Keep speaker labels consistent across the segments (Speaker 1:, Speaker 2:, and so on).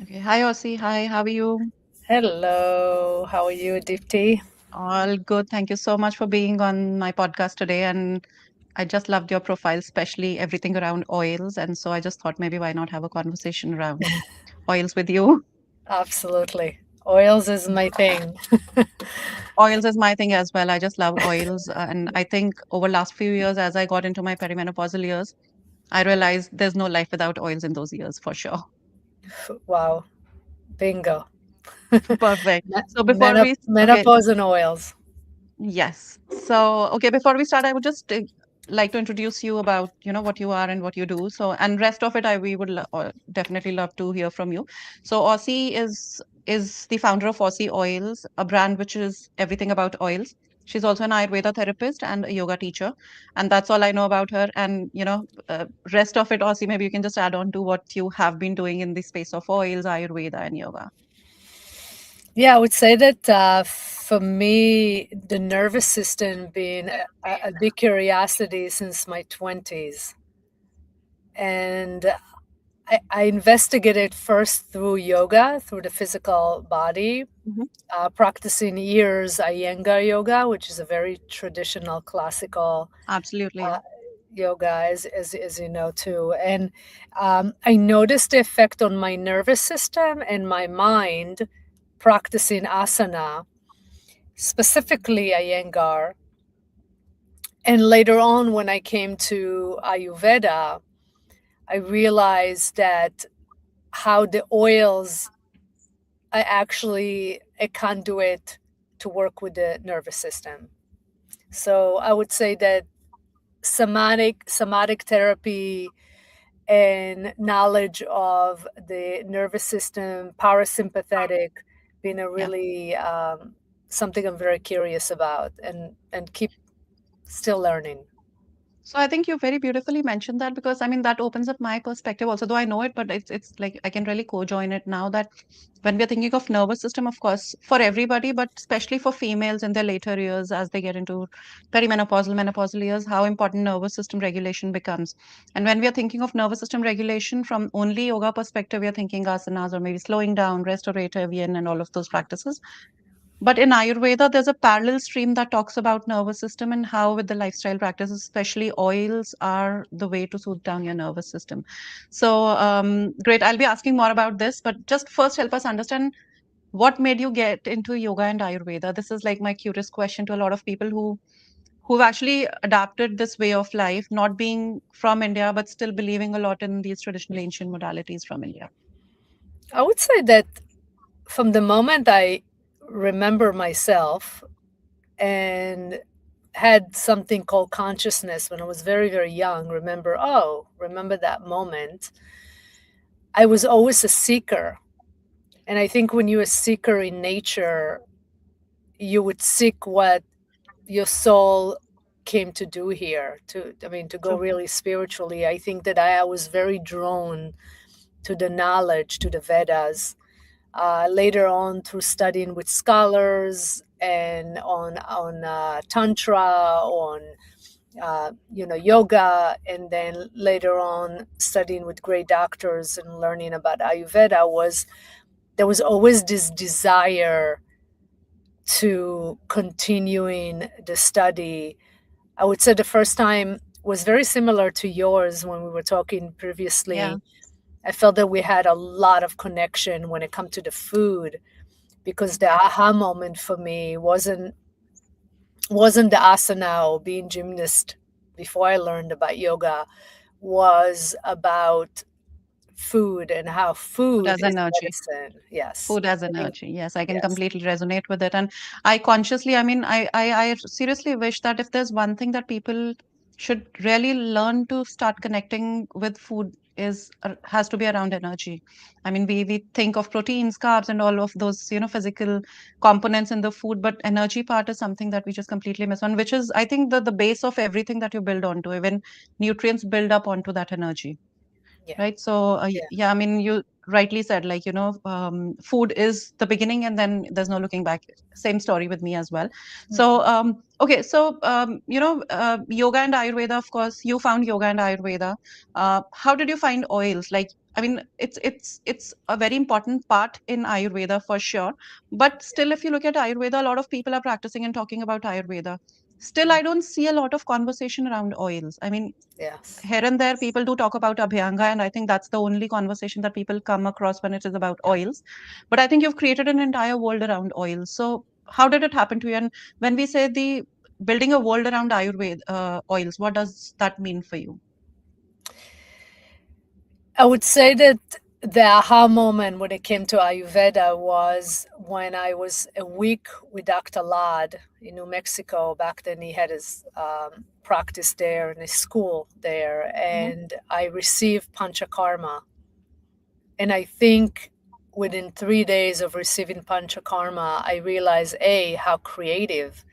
Speaker 1: Okay. Hi, Osi. Hi, how are you?
Speaker 2: Hello, how are you, Dipti?
Speaker 1: All good. Thank you so much for being on my podcast today. And I just loved your profile, especially everything around oils. And so I just thought maybe why not have a conversation around oils with you?
Speaker 2: Absolutely. Oils is my thing.
Speaker 1: Oils is my thing as well. I just love oils. And I think over last few years, as I got into my perimenopausal years, I realized there's no life without oils in those years for sure.
Speaker 2: Wow, bingo.
Speaker 1: Perfect. So before we, okay,
Speaker 2: Menopause and oils.
Speaker 1: yes. So, okay, before we start, I would just like to introduce you about, what you are and what you do. So, and rest of it, we would definitely love to hear from you. So, Aussie is the founder of Osi Oils, a brand which is everything about oils. She's also an Ayurveda therapist and a yoga teacher, and that's all I know about her. And rest of it, Aussie, maybe you can just add on to what you have been doing in the space of oils, Ayurveda, and yoga.
Speaker 2: Yeah, I would say that for me, the nervous system being a big curiosity since my 20s. And I investigated first through yoga, through the physical body,
Speaker 1: Hmm.
Speaker 2: practicing years Ayurveda yoga, which is a very traditional classical
Speaker 1: Absolutely, yeah.
Speaker 2: uh, yoga, as you know too. And I noticed the effect on my nervous system and my mind practicing asana, specifically Iyengar. And later on, when I came to Ayurveda, I realized that how the oils are actually a conduit to work with the nervous system. So I would say that somatic therapy and knowledge of the nervous system, parasympathetic, being a
Speaker 1: Yeah.
Speaker 2: really something I'm very curious about and keep still learning.
Speaker 1: So I think you very beautifully mentioned that because I mean that opens up my perspective also, though I know it, but it's like I can really co-join it now that when we're thinking of nervous system, of course, for everybody, but especially for females in their later years as they get into perimenopausal, menopausal years, how important nervous system regulation becomes. And when we are thinking of nervous system regulation from only yoga perspective, we are thinking asanas or maybe slowing down, restorative yin and all of those practices. But in Ayurveda, there's a parallel stream that talks about nervous system and how, with the lifestyle practices, especially oils, are the way to soothe down your nervous system. So, great. I'll be asking more about this, but just first help us understand what made you get into yoga and Ayurveda. This is like my curious question to a lot of people who've actually adapted this way of life, not being from India, but still believing a lot in these traditional ancient modalities from India.
Speaker 2: I would say that from the moment I remember myself and had something called consciousness when I was very, very young, remember that moment. I was always a seeker. And I think when you're a seeker in nature, you would seek what your soul came to do here, to go
Speaker 1: True.
Speaker 2: really spiritually. I think that I was very drawn to the knowledge, to the Vedas. Later on, through studying with scholars and on tantra, on yoga, and then later on studying with great doctors and learning about Ayurveda, was there was always this desire to continuing the study. I would say the first time was very similar to yours when we were talking
Speaker 1: Yeah.
Speaker 2: previously. I felt that we had a lot of connection when it come to the food, because the aha moment for me wasn't the asana or being gymnast before I learned about yoga, was about food and how
Speaker 1: Food
Speaker 2: food
Speaker 1: as
Speaker 2: is
Speaker 1: energy.
Speaker 2: medicine. Yes.
Speaker 1: Food as
Speaker 2: I think
Speaker 1: energy. Yes, I can
Speaker 2: yes.
Speaker 1: completely resonate with it. And I consciously, I mean, I seriously wish that if there's one thing that people should really learn to start connecting with food is has to be around energy. I mean, we think of proteins, carbs, and all of those, physical components in the food, but energy part is something that we just completely miss on, which is, I think, the base of everything that you build onto. Even nutrients build up onto that energy.
Speaker 2: Yeah.
Speaker 1: Right. So,
Speaker 2: Yeah.
Speaker 1: yeah, I mean, rightly said, like, food is the beginning and then there's no looking back. Same story with me as well. So, okay, so, yoga and Ayurveda, of course, you found yoga and Ayurveda. How did you find oils? Like, I mean, it's a very important part in Ayurveda for sure. But still, if you look at Ayurveda, a lot of people are practicing and talking about Ayurveda. Still, I don't see a lot of conversation around oils. I mean,
Speaker 2: Yes.
Speaker 1: here and there people do talk about Abhyanga, and I think that's the only conversation that people come across when it is about oils. But I think you've created an entire world around oils. So how did it happen to you? And when we say the building a world around Ayurveda oils, what does that mean for you?
Speaker 2: I would say that the aha moment when it came to Ayurveda was when I was a week with Dr. Lad in New Mexico. Back then, he had his practice there and his school there,
Speaker 1: Mhm.
Speaker 2: and I received Panchakarma. And I think within 3 days of receiving Panchakarma, I realized A, how creative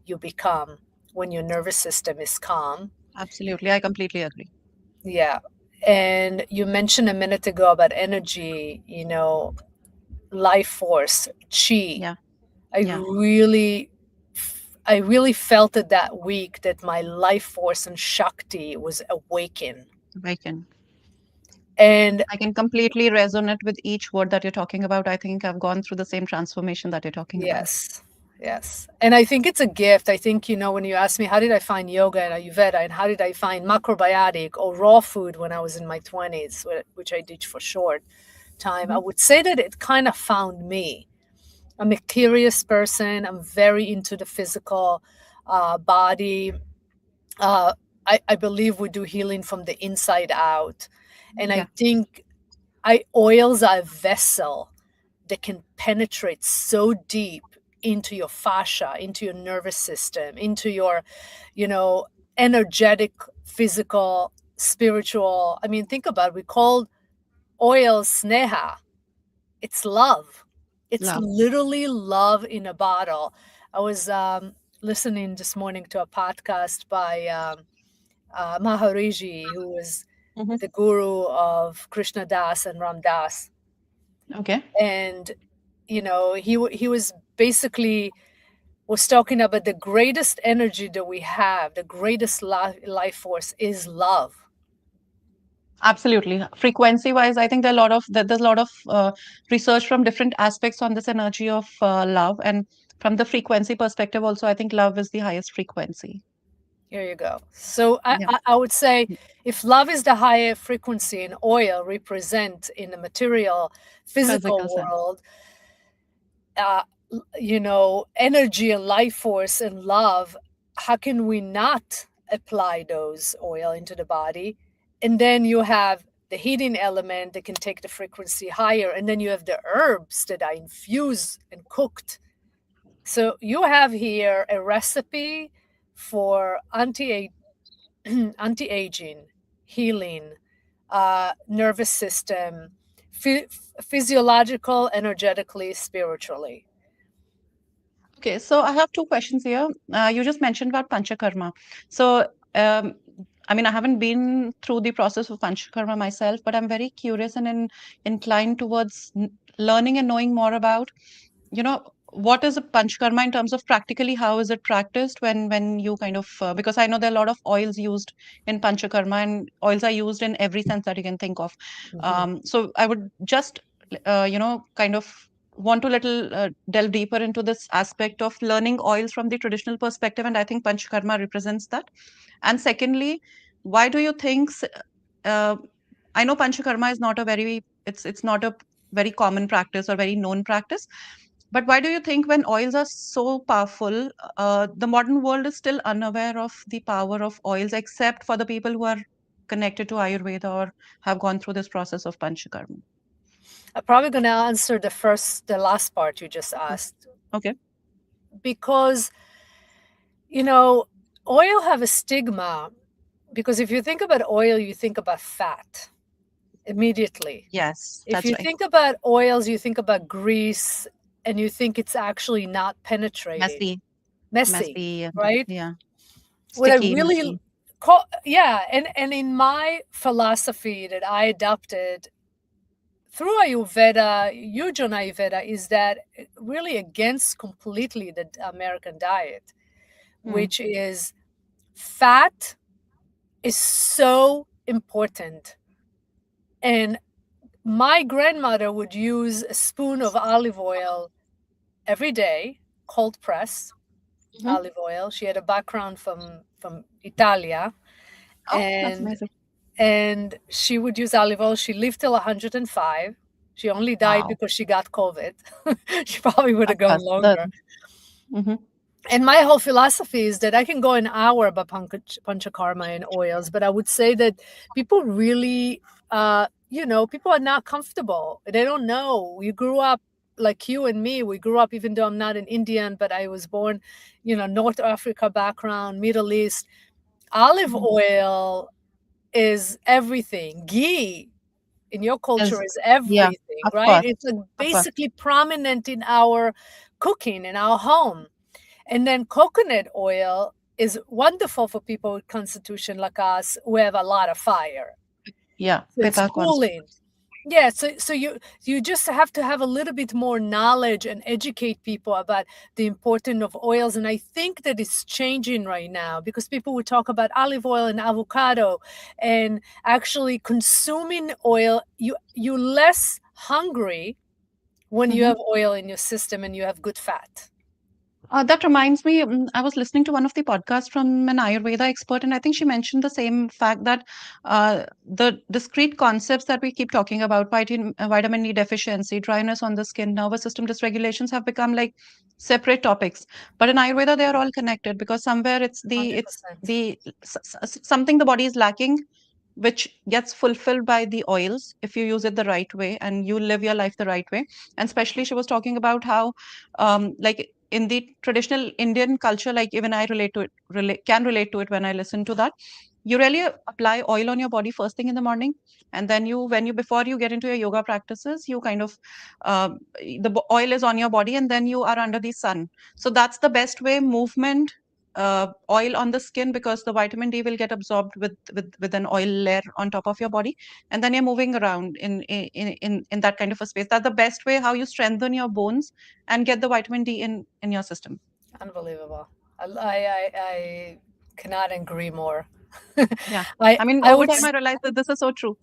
Speaker 2: you become when your nervous system is calm.
Speaker 1: Absolutely, I completely agree.
Speaker 2: Yeah. And you mentioned a minute ago about energy, life force, chi.
Speaker 1: Yeah,
Speaker 2: I
Speaker 1: yeah,
Speaker 2: really I really felt it that week that my life force and Shakti was awakened.
Speaker 1: I can.
Speaker 2: And
Speaker 1: I can completely resonate with each word that you're talking about. I think I've gone through the same transformation that you're talking about.
Speaker 2: yes, yes. And I think it's a gift. I think, when you ask me, how did I find yoga and Ayurveda and how did I find macrobiotic or raw food when I was in my 20s, which I did for short time, I
Speaker 1: Mhm.
Speaker 2: would say that it kind of found me. I'm a curious person. I'm very into the physical body. Uh, I believe we do healing from the inside out. And I
Speaker 1: Yeah,
Speaker 2: think oils are a vessel that can penetrate so deep into your fascia, into your nervous system, into your, energetic, physical, spiritual. I mean, think about it. We call oil sneha. It's love. It's
Speaker 1: love.
Speaker 2: literally love in a bottle. I was listening this morning to a podcast by Maharishi, who was
Speaker 1: Hmm.
Speaker 2: the guru of Krishna Das and Ram Das.
Speaker 1: Okay.
Speaker 2: And, he was basically was talking about the greatest energy that we have, the greatest life force is love.
Speaker 1: Absolutely. Frequency wise, I think there's a lot of research from different aspects on this energy of love, and from the frequency perspective also, I think love is the highest frequency.
Speaker 2: Here you go. So
Speaker 1: Yeah.
Speaker 2: I would say if love is the higher frequency and oil represent in the material, physical
Speaker 1: Physical sense.
Speaker 2: world, uh, energy and life force and love, how can we not apply those oil into the body? And then you have the heating element that can take the frequency higher. And then you have the herbs that are infused and cooked. So you have here a recipe for anti-aging, healing, nervous system, physiological, energetically, spiritually.
Speaker 1: Okay, so I have two questions here. You just mentioned about Panchakarma. So, I mean, I haven't been through the process of Panchakarma myself, but I'm very curious and inclined towards learning and knowing more about, what is a Panchakarma in terms of practically how is it practiced when you kind of because I know there are a lot of oils used in Panchakarma, and oils are used in every sense that you can think of.
Speaker 2: Mhm.
Speaker 1: So I would just kind of want to little delve deeper into this aspect of learning oils from the traditional perspective, and I think Panchakarma represents that. And secondly, why do you think uh, I know Panchakarma is not a very it's not a very common practice or very known practice, but why do you think when oils are so powerful, the modern world is still unaware of the power of oils, except for the people who are connected to Ayurveda or have gone through this process of Panchakarma?
Speaker 2: I'm probably going to answer the last part you just
Speaker 1: Mm.
Speaker 2: asked,
Speaker 1: Okay.
Speaker 2: because, you know, oil have a stigma. Because if you think about oil, you think about fat immediately.
Speaker 1: Yes,
Speaker 2: If
Speaker 1: that's
Speaker 2: you
Speaker 1: right.
Speaker 2: think about oils, you think about grease and you think it's actually not penetrating,
Speaker 1: Messy,
Speaker 2: messy,
Speaker 1: messy, and
Speaker 2: right?
Speaker 1: yeah,
Speaker 2: What I
Speaker 1: sticky,
Speaker 2: really
Speaker 1: messy.
Speaker 2: call, yeah, and in my philosophy that I adopted through Ayurveda, huge on Ayurveda, is that really against completely the American diet,
Speaker 1: Hmm.
Speaker 2: which is fat is so important. And my grandmother would use a spoon of olive oil every day, cold press
Speaker 1: Hmm.
Speaker 2: olive oil. She had a background from Italia,
Speaker 1: Oh, that's
Speaker 2: and
Speaker 1: amazing.
Speaker 2: and she would use olive oil. She lived till 105. She only died
Speaker 1: Wow.
Speaker 2: because she got COVID. She probably would
Speaker 1: Of
Speaker 2: have gone
Speaker 1: course. The
Speaker 2: longer.
Speaker 1: hmm
Speaker 2: And my whole philosophy is that I can go an hour about panchakarma and oils, but I would say that people really, people are not comfortable. They don't know. You grew up like you and me. We grew up, even though I'm not an Indian, but I was born, North Africa background, Middle East. Olive
Speaker 1: hmm
Speaker 2: oil is everything. Ghee in your culture
Speaker 1: is
Speaker 2: is
Speaker 1: yeah,
Speaker 2: everything,
Speaker 1: of
Speaker 2: right?
Speaker 1: course,
Speaker 2: It's like
Speaker 1: of course.
Speaker 2: basically prominent in our cooking in our home. And then coconut oil is wonderful for people with constitution like us who have a lot of fire.
Speaker 1: Yeah,
Speaker 2: So it's
Speaker 1: Pitta
Speaker 2: cooling. Yeah, so you just have to have a little bit more knowledge and educate people about the importance of oils. And I think that it's changing right now because people would talk about olive oil and avocado, and actually consuming oil, you less hungry when you
Speaker 1: hmm
Speaker 2: have oil in your system and you have good fat.
Speaker 1: That reminds me, I was listening to one of the podcasts from an Ayurveda expert, and I think she mentioned the same fact that the discrete concepts that we keep talking about, vitamin D deficiency, dryness on the skin, nervous system dysregulations, have become like separate topics. But in Ayurveda, they are all connected because somewhere it's
Speaker 2: 100%.
Speaker 1: the something the body is lacking, which gets fulfilled by the oils if you use it the right way and you live your life the right way. And especially she was talking about how like in the traditional Indian culture, like even I relate to it, can relate to it when I listen to that. You really apply oil on your body first thing in the morning, and then when you before you get into your yoga practices, you kind of uh, oil is on your body, and then you are under the sun. So that's the best way movement. Oil on the skin because the vitamin D will get absorbed with an oil layer on top of your body, and then you're moving around in that kind of a space. That's the best way how you strengthen your bones and get the vitamin D in your system.
Speaker 2: Unbelievable. I cannot agree more.
Speaker 1: Yeah.
Speaker 2: I
Speaker 1: I mean,
Speaker 2: I
Speaker 1: over
Speaker 2: would
Speaker 1: time, I realized that this is so true.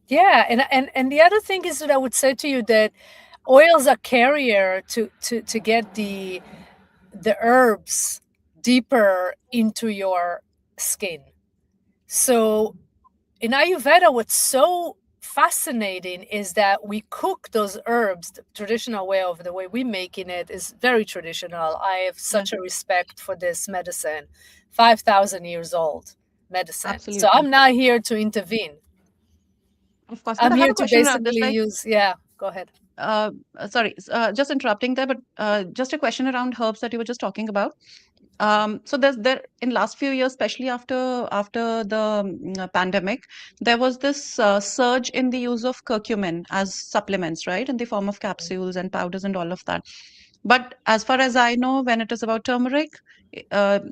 Speaker 2: yeah, and the other thing is that I would say to you that oils are carrier to get the herbs deeper into your skin. So in Ayurveda, what's so fascinating is that we cook those herbs. The traditional way of the way we making it is very traditional. I have
Speaker 1: Yeah,
Speaker 2: such a respect for this medicine, 5,000 years old medicine. So
Speaker 1: absolutely.
Speaker 2: I'm not here to intervene.
Speaker 1: Of course. But
Speaker 2: I'm
Speaker 1: I have
Speaker 2: here
Speaker 1: a
Speaker 2: to
Speaker 1: question around this.
Speaker 2: basically
Speaker 1: Like,
Speaker 2: use, yeah, go ahead.
Speaker 1: sorry, just interrupting there, but just a question around herbs that you were just talking about. So there in last few years, especially after the pandemic, there was this surge in the use of curcumin as supplements, right, in the form of capsules and powders and all of that. But as far as I know, when it is about turmeric,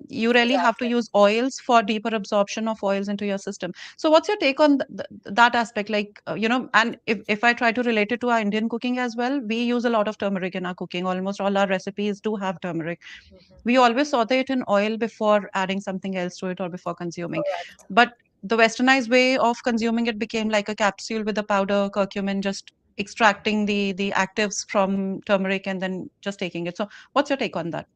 Speaker 1: you really have to
Speaker 2: Exactly.
Speaker 1: use oils for deeper absorption of oils into your system. So, what's your take on that aspect? Like, and if I try to relate it to our Indian cooking as well, we use a lot of turmeric in our cooking. Almost all our recipes do have turmeric.
Speaker 2: Mhm.
Speaker 1: We always saute it in oil before adding something else to it or before consuming.
Speaker 2: Correct.
Speaker 1: But the westernized way of consuming it became like a capsule with a powder, curcumin, just extracting the actives from turmeric and then just taking it. So what's your take on that?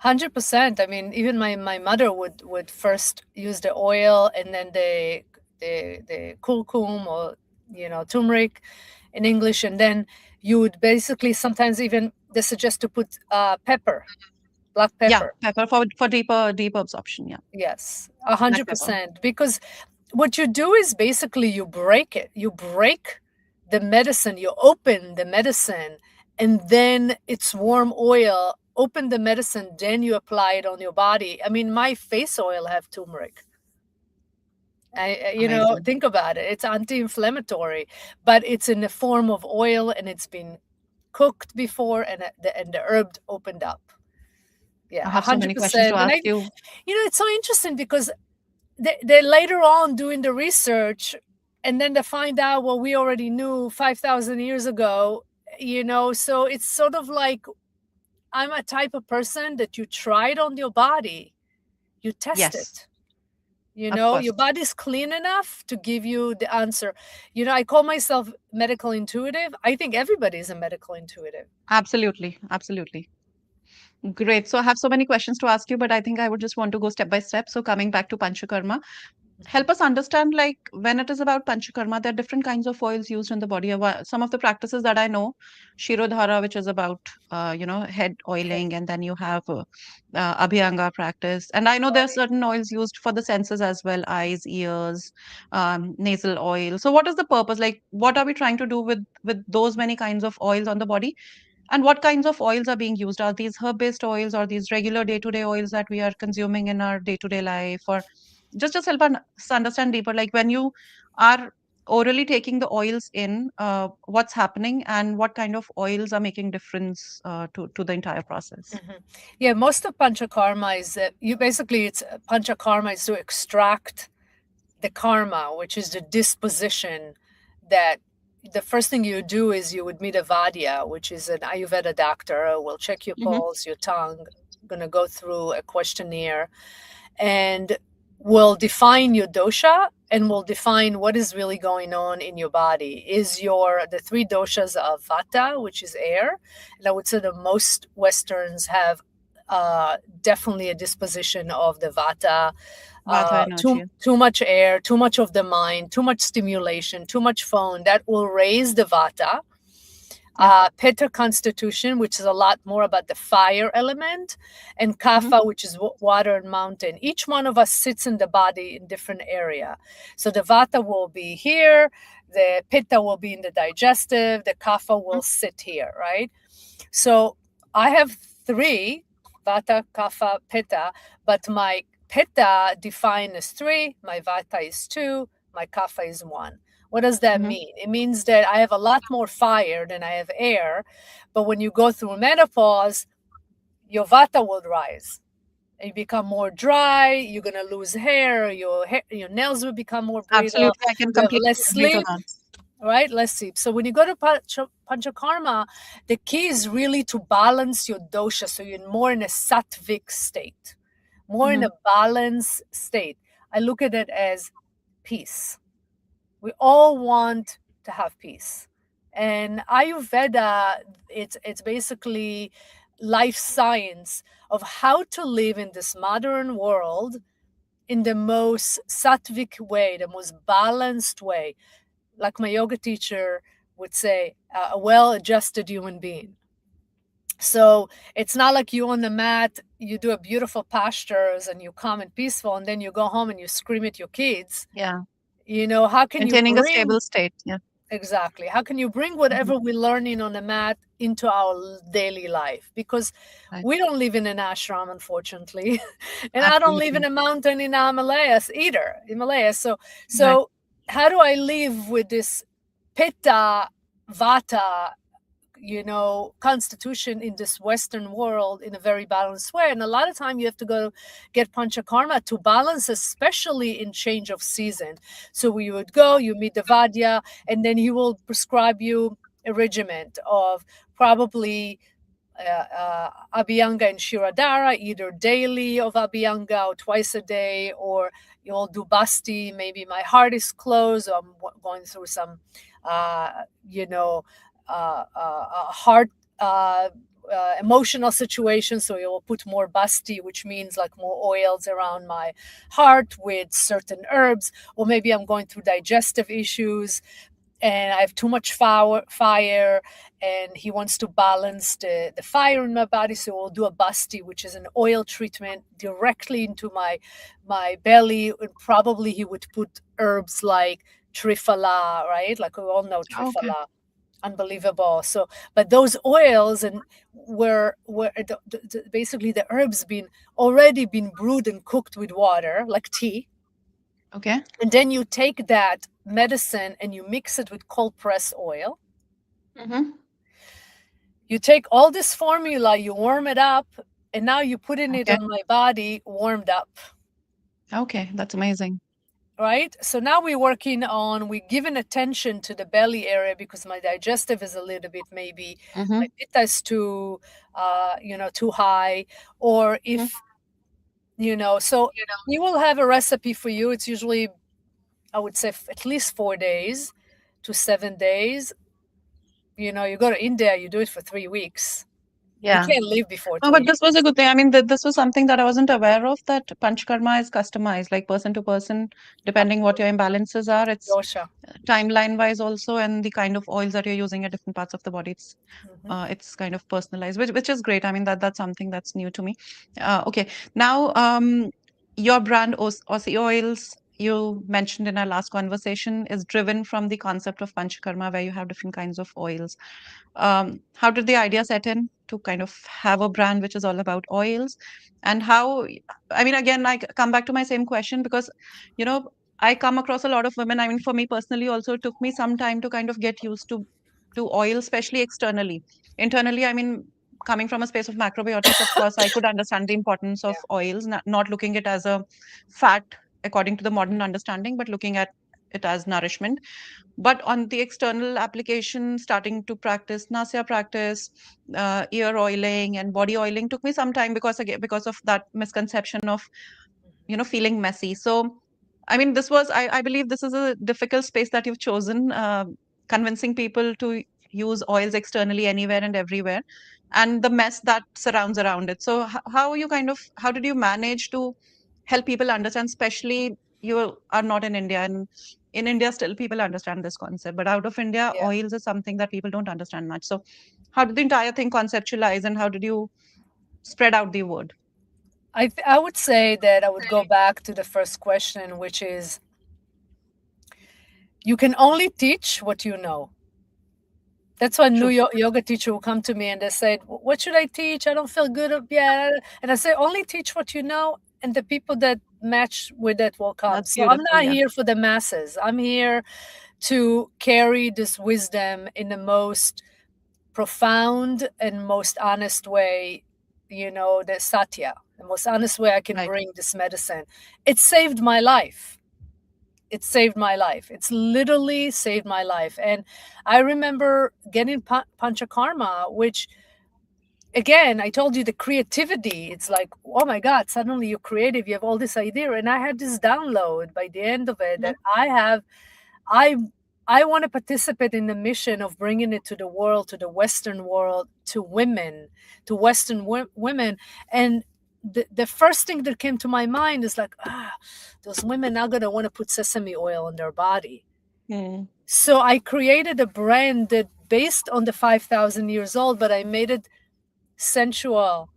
Speaker 2: 100%. I mean, even my mother would first use the oil and then the curcum, or turmeric in English, and then you would basically sometimes even they suggest to put pepper, black
Speaker 1: Yeah,
Speaker 2: pepper.
Speaker 1: pepper for deeper absorption. Yeah,
Speaker 2: Yes, a
Speaker 1: black
Speaker 2: hundred
Speaker 1: pepper.
Speaker 2: percent. Because what you do is basically you break it. You break the medicine. You open the medicine, and then it's warm oil. Open the medicine, then you apply it on your body. I mean, my face oil have turmeric.
Speaker 1: Amazing.
Speaker 2: Think about it. It's anti-inflammatory, but it's in the form of oil, and it's been cooked before, and the herb opened up. Yeah,
Speaker 1: I
Speaker 2: a
Speaker 1: have so
Speaker 2: hundred
Speaker 1: many questions to
Speaker 2: percent. And
Speaker 1: ask you.
Speaker 2: it's so interesting because they later on doing the research, and then to find out what we already knew 5,000 years ago, so it's sort of like, I'm a type of person that you try it on your body, you test
Speaker 1: Yes,
Speaker 2: it.
Speaker 1: of
Speaker 2: Your
Speaker 1: course.
Speaker 2: body's clean enough to give you the answer. I call myself medical intuitive. I think everybody is a medical intuitive.
Speaker 1: Absolutely. Absolutely. Great. So I have so many questions to ask you, but I think I would just want to go step by step. So coming back to Panchakarma, help us understand, like, when it is about Panchakarma, there are different kinds of oils used in the body. Some of the practices that I know, Shirodhara, which is about head
Speaker 2: Okay.
Speaker 1: oiling, and then you have Abhyanga practice, and I know there are
Speaker 2: Right.
Speaker 1: certain oils used for the senses as well, eyes, ears, nasal oil. So what is the purpose? Like, what are we trying to do with those many kinds of oils on the body? And what kinds of oils are being used? Are these herb-based oils or these regular day-to-day oils that we are consuming in our day-to-day life? Or just help us understand deeper, like when you are orally taking the oils in, what's happening and what kind of oils are making difference to the entire process.
Speaker 2: Mhm. Yeah, most of panchakarma is that you basically, it's panchakarma is to extract the karma, which is the disposition that the first thing you do is you would meet a Vadya, which is an Ayurveda doctor, who will check your
Speaker 1: Mm-hmm.
Speaker 2: pulse, your tongue, going to go through a questionnaire, and will define your dosha and will define what is really going on in your body. Is the three doshas of Vata, which is air, and I would say that most Westerns have definitely a disposition of the Vata,
Speaker 1: Vata
Speaker 2: too
Speaker 1: energy.
Speaker 2: too much air, too much of the mind, too much stimulation, too much phone. That will raise the Vata.
Speaker 1: Yeah.
Speaker 2: Pitta constitution, which is a lot more about the fire element, and
Speaker 1: Mm-hmm.
Speaker 2: Kapha, which is water and mountain. Each one of us sits in the body in different area. So the Vata will be here, the Pitta will be in the digestive, the Kapha will sit here, right? So I have three, Vata, Kapha, Pitta, but my Pitta defined as three, my Vata is two, my Kapha is one. What does that
Speaker 1: Mm-hmm.
Speaker 2: mean? It means that I have a lot more fire than I have air, but when you go through menopause, your Vata will rise. You become more dry, you're going to lose hair, your nails will become more brittle,
Speaker 1: Absolutely. I can
Speaker 2: you have
Speaker 1: completely
Speaker 2: less
Speaker 1: agree to
Speaker 2: sleep,
Speaker 1: that.
Speaker 2: right? Let's see. So when you go to Panchakarma, the key is really to balance your dosha. So you're more in a sattvic state, more in
Speaker 1: Mm-hmm.
Speaker 2: a balanced state. I look at it as peace. We all want to have peace. And Ayurveda, it's basically life science of how to live in this modern world in the most sattvic way, the most balanced way, like my yoga teacher would say, a well-adjusted human being. So it's not like you on the mat, you do a beautiful postures and you calm and peaceful, and then you go home and you scream at your kids.
Speaker 1: Yeah.
Speaker 2: How can you
Speaker 1: Maintaining a
Speaker 2: bring
Speaker 1: stable state. Yeah.
Speaker 2: exactly? How can you bring
Speaker 1: Mm-hmm.
Speaker 2: whatever we're learning on the mat into our daily life? Because
Speaker 1: Right.
Speaker 2: we don't live in an ashram, unfortunately, and I don't live in
Speaker 1: Absolutely.
Speaker 2: a mountain in Himalayas either. Himalayas. So,
Speaker 1: Right.
Speaker 2: so how do I live with this Pitta, Vata, constitution in this Western world in a very balanced way? And a lot of time you have to go get panchakarma to balance, especially in change of season. So we would go, you meet the Vadya, and then he will prescribe you a regimen of probably Abhyanga and Shirodhara, either daily of Abhyanga or twice a day, or you'll do Basti. Maybe my heart is closed, or I'm going through some, you know, heart. Emotional situation, so you will put more basti, which means like more oils around my heart with certain herbs, or maybe I'm going through digestive issues and I have too much fire, and he wants to balance the fire in my body. So we'll do a basti, which is an oil treatment directly into my belly. And probably he would put herbs like triphala, right? Like we all know
Speaker 1: Okay.
Speaker 2: triphala. Unbelievable. So, but those oils and were basically the herbs already been brewed and cooked with water, like tea,
Speaker 1: Okay.
Speaker 2: and then you take that medicine and you mix it with cold press oil.
Speaker 1: Mm-hmm.
Speaker 2: You take all this formula, you warm it up, and now you're putting it
Speaker 1: Okay.
Speaker 2: on my body warmed up.
Speaker 1: Okay. That's amazing.
Speaker 2: right? So now we're giving attention to the belly area because my digestive is a little bit, maybe
Speaker 1: Mm-hmm.
Speaker 2: my pitta is too, too high, or
Speaker 1: Mm-hmm.
Speaker 2: if, so we will have a recipe for you. It's usually, I would say, at least 4 days to 7 days. You go to India, you do it for 3 weeks. You
Speaker 1: Yeah.
Speaker 2: can't leave before
Speaker 1: Oh,
Speaker 2: three
Speaker 1: but this was a
Speaker 2: weeks.
Speaker 1: good thing. I mean, this was something that I wasn't aware of, that Panchkarma is customized, like person to person, depending what your
Speaker 2: Absolutely.
Speaker 1: imbalances are. It's
Speaker 2: Dosha.
Speaker 1: timeline wise also, and the kind of oils that you're using at different parts of the body.
Speaker 2: Hmm.
Speaker 1: It's kind of personalized, which is great. I mean, that's something that's new to me. Okay, now your brand Osi Oils, you mentioned in our last conversation, is driven from the concept of Panchakarma, where you have different kinds of oils. How did the idea set in to kind of have a brand which is all about oils? And how, I mean, again, come back to my same question because, you know, I come across a lot of women. I mean, for me personally, also, it took me some time to kind of get used to oil, especially externally. Internally, I mean, coming from a space of macrobiotics, of course, I could understand the importance of
Speaker 2: Yeah.
Speaker 1: oils, not looking it as a fat according to the modern understanding, but looking at it as nourishment. But on the external application, starting to practice nasya practice, ear oiling and body oiling took me some time because again because of that misconception of feeling messy. So I mean, I believe this is a difficult space that you've chosen, convincing people to use oils externally anywhere and everywhere, and the mess that surrounds around it. So how did you manage to help people understand, especially you are not in India, and in India still people understand this concept, but out of India,
Speaker 2: Yeah.
Speaker 1: oils is something that people don't understand much. So how did the entire thing conceptualize, and how did you spread out the word?
Speaker 2: I would say that I would go back to the first question, which is, you can only teach what you know. That's why new
Speaker 1: True.
Speaker 2: yoga teacher will come to me and they say, "What should I teach? I don't feel good yet." And I say, "Only teach what you know, and the people that match with it will come."
Speaker 1: That's
Speaker 2: So I'm
Speaker 1: beautiful.
Speaker 2: not
Speaker 1: Yeah.
Speaker 2: here for the masses. I'm here to carry this wisdom in the most profound and most honest way, the satya, the most honest way I can
Speaker 1: Right.
Speaker 2: bring this medicine. It saved my life. It saved my life. It's literally saved my life. And I remember getting panchakarma, which, again, I told you, the creativity, it's like, oh my God, suddenly you're creative, you have all this idea. And I had this download by the end of it, that I I want to participate in the mission of bringing it to the world, to the Western world, to women, to Western women. And the first thing that came to my mind is like, those women are going to want to put sesame oil on their body.
Speaker 1: Mm.
Speaker 2: So I created a brand that based on the 5,000 years old, but I made it sensual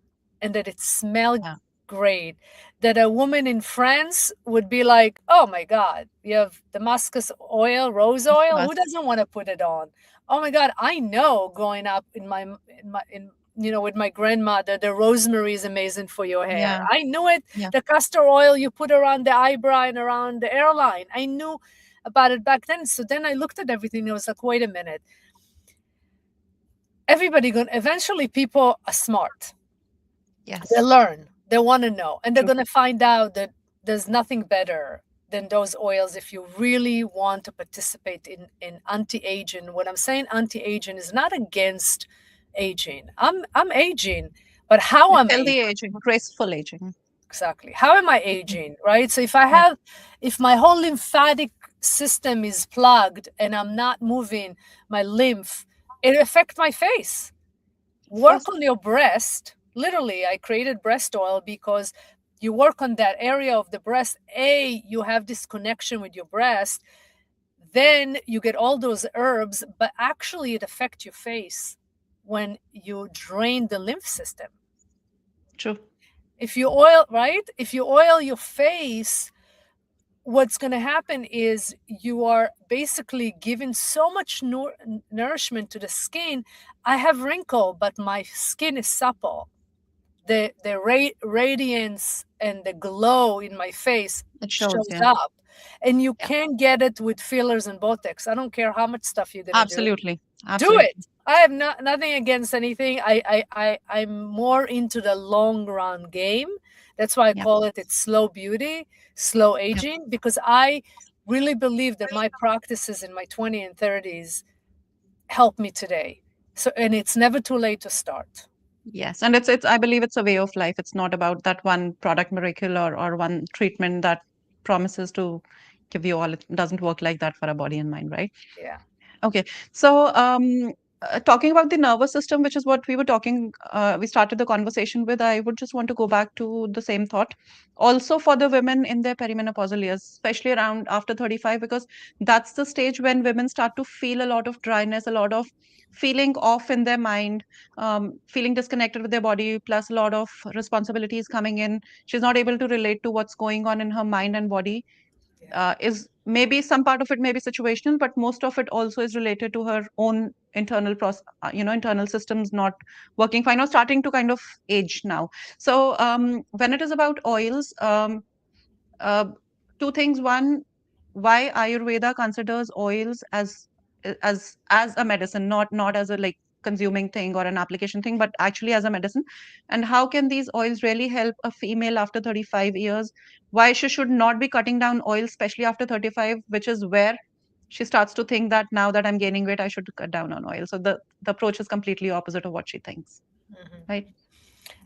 Speaker 2: and that it smelled
Speaker 1: Yeah.
Speaker 2: great. That a woman in France would be like, "Oh my God, you have Damascus oil, rose
Speaker 1: Of
Speaker 2: oil. Who
Speaker 1: course.
Speaker 2: doesn't want to put it on?" Oh my God, I know. Growing up with my grandmother, the rosemary is amazing for your hair.
Speaker 1: Yeah.
Speaker 2: I knew it.
Speaker 1: Yeah.
Speaker 2: The castor oil you put around the eyebrow and around the airline. I knew about it back then. So then I looked at everything and I was like, wait a minute. Eventually people are smart. They
Speaker 1: Yes.
Speaker 2: learn, they want to know, and they're
Speaker 1: True.
Speaker 2: going to find out that there's nothing better than those oils if you really want to participate in anti-aging. What I'm saying, anti-aging, is not against aging. I'm aging, but how
Speaker 1: It's
Speaker 2: am I
Speaker 1: healthy aging, graceful aging.
Speaker 2: exactly? How am I
Speaker 1: Mm.
Speaker 2: aging, right? So
Speaker 1: Yeah.
Speaker 2: if my whole lymphatic system is plugged and I'm not moving my lymph, it affects my face.
Speaker 1: Of
Speaker 2: Work
Speaker 1: course.
Speaker 2: on your breast. Literally, I created breast oil because you work on that area of the breast. You have this connection with your breast. Then you get all those herbs, but actually it affects your face when you drain the lymph system.
Speaker 1: True.
Speaker 2: If you oil, right? If you oil your face, what's going to happen is you are basically giving so much nourishment to the skin. I have wrinkle, but my skin is supple. The radiance and the glow in my face
Speaker 1: It shows.
Speaker 2: shows
Speaker 1: Yeah.
Speaker 2: up. And you
Speaker 1: Yeah.
Speaker 2: can get it with fillers and Botox. I don't care how much stuff you're going to do.
Speaker 1: Absolutely.
Speaker 2: Do it.
Speaker 1: Absolutely.
Speaker 2: I have nothing against anything. I'm more into the long run game. That's why I
Speaker 1: Yeah.
Speaker 2: call it's slow beauty, slow
Speaker 1: Yeah.
Speaker 2: aging, because I really believe that my practices in my 20s and 30s help me today. So, and it's never too late to start.
Speaker 1: Yes. And it's I believe it's a way of life. It's not about that one product miracle or one treatment that promises to give you all. It doesn't work like that for a body and mind, right?
Speaker 2: Yeah.
Speaker 1: Okay. So, talking about the nervous system, which is what we were talking, we started the conversation with, I would just want to go back to the same thought. Also, for the women in their perimenopausal years, especially around after 35, because that's the stage when women start to feel a lot of dryness, a lot of feeling off in their mind, feeling disconnected with their body, plus a lot of responsibilities coming in. She's not able to relate to what's going on in her mind and body.
Speaker 2: Yeah.
Speaker 1: Is maybe some part of it may be situational, but most of it also is related to her own internal internal systems not working fine or starting to kind of age now. So when it is about oils, uh, two things. One, why Ayurveda considers oils as a medicine, not as a like consuming thing or an application thing, but actually as a medicine. And how can these oils really help a female after 35 years? Why she should not be cutting down oil, especially after 35, which is where she starts to think that now that I'm gaining weight, I should cut down on oil. So the approach is completely opposite of what she thinks,
Speaker 2: Mhm.
Speaker 1: right?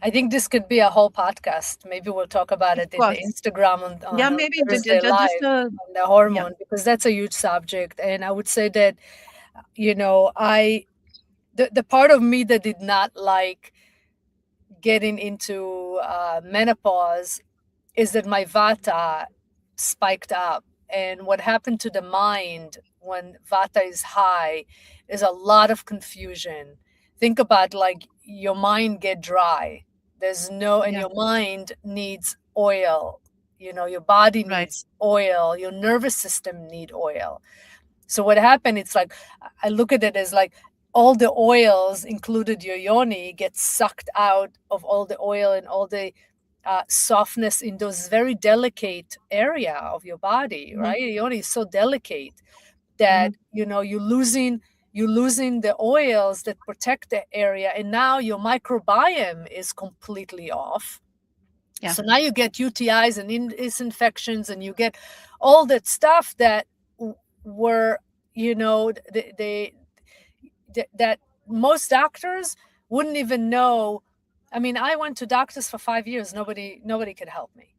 Speaker 2: I think this could be a whole podcast. Maybe we'll talk about
Speaker 1: Of
Speaker 2: it in the
Speaker 1: course.
Speaker 2: Instagram
Speaker 1: Yeah,
Speaker 2: on
Speaker 1: maybe
Speaker 2: Thursday
Speaker 1: just
Speaker 2: Live on the
Speaker 1: yeah,
Speaker 2: hormone, because that's a huge subject. And I would say that, the part of me that did not like getting into menopause is that my Vata spiked up. And what happened to the mind when Vata is high is a lot of confusion. Think about like your mind get dry. And
Speaker 1: yeah,
Speaker 2: your mind needs oil. Your body
Speaker 1: right.
Speaker 2: needs oil. Your nervous system need oil. So what happened, it's like, I look at it as like all the oils, included your yoni, get sucked out of all the oil and all the softness in those very delicate area of your body,
Speaker 1: Hmm.
Speaker 2: right? Your yoni is so delicate
Speaker 1: Hmm.
Speaker 2: that, you're losing the oils that protect the area. And now your microbiome is completely off.
Speaker 1: Yeah,
Speaker 2: So now you get UTIs and infections, and you get all that stuff that were, that most doctors wouldn't even know. I mean, I went to doctors for 5 years. Nobody could help me.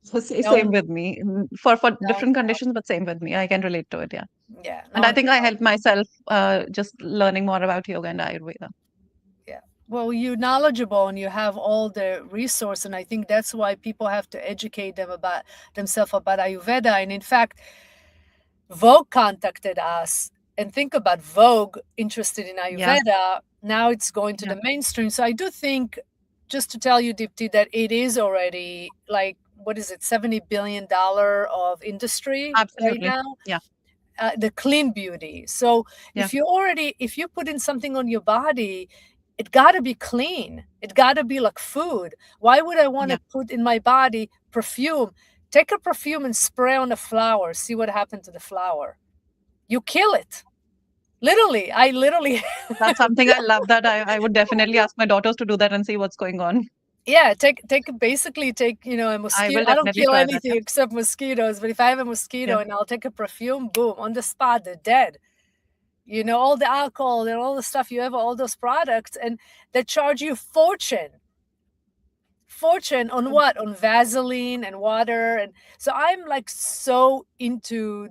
Speaker 1: so
Speaker 2: No
Speaker 1: same
Speaker 2: one,
Speaker 1: with me. For
Speaker 2: no one
Speaker 1: different
Speaker 2: could help.
Speaker 1: conditions, but same with me. I can relate to it. Yeah,
Speaker 2: Yeah, no
Speaker 1: and I
Speaker 2: one
Speaker 1: think
Speaker 2: could
Speaker 1: I
Speaker 2: help.
Speaker 1: helped myself just learning more about yoga and Ayurveda.
Speaker 2: Yeah. Well, you're knowledgeable and you have all the resource, and I think that's why people have to educate themselves about Ayurveda. And in fact, Vogue contacted us, and think about Vogue interested in
Speaker 1: Yeah,
Speaker 2: Ayurveda. Now it's going to
Speaker 1: yeah,
Speaker 2: the mainstream. So I do think, just to tell you, Dipti, that it is already like, what is it, $70 billion of industry right
Speaker 1: absolutely.
Speaker 2: now,
Speaker 1: Yeah,
Speaker 2: the clean beauty. So
Speaker 1: yeah,
Speaker 2: if you put in something on your body, it got to be clean. It got to be like food. Why would I want
Speaker 1: yeah.
Speaker 2: to put in my body perfume? Take a perfume and spray on a flower. See what happened to the flower. You kill it. Literally, I literally,
Speaker 1: That's something I love. That I would definitely ask my daughters to do that and see what's going on.
Speaker 2: yeah, basically take, a
Speaker 1: I
Speaker 2: mosquito.
Speaker 1: will
Speaker 2: I don't
Speaker 1: definitely
Speaker 2: kill
Speaker 1: try that.
Speaker 2: anything
Speaker 1: Yeah,
Speaker 2: except mosquitoes, but if I have a
Speaker 1: yeah,
Speaker 2: mosquito and I'll take a perfume, boom, on the spot, they're dead. All the alcohol and all the stuff you have, all those products, and they charge you fortune on
Speaker 1: true.
Speaker 2: what? On Vaseline and water. And so I'm like so into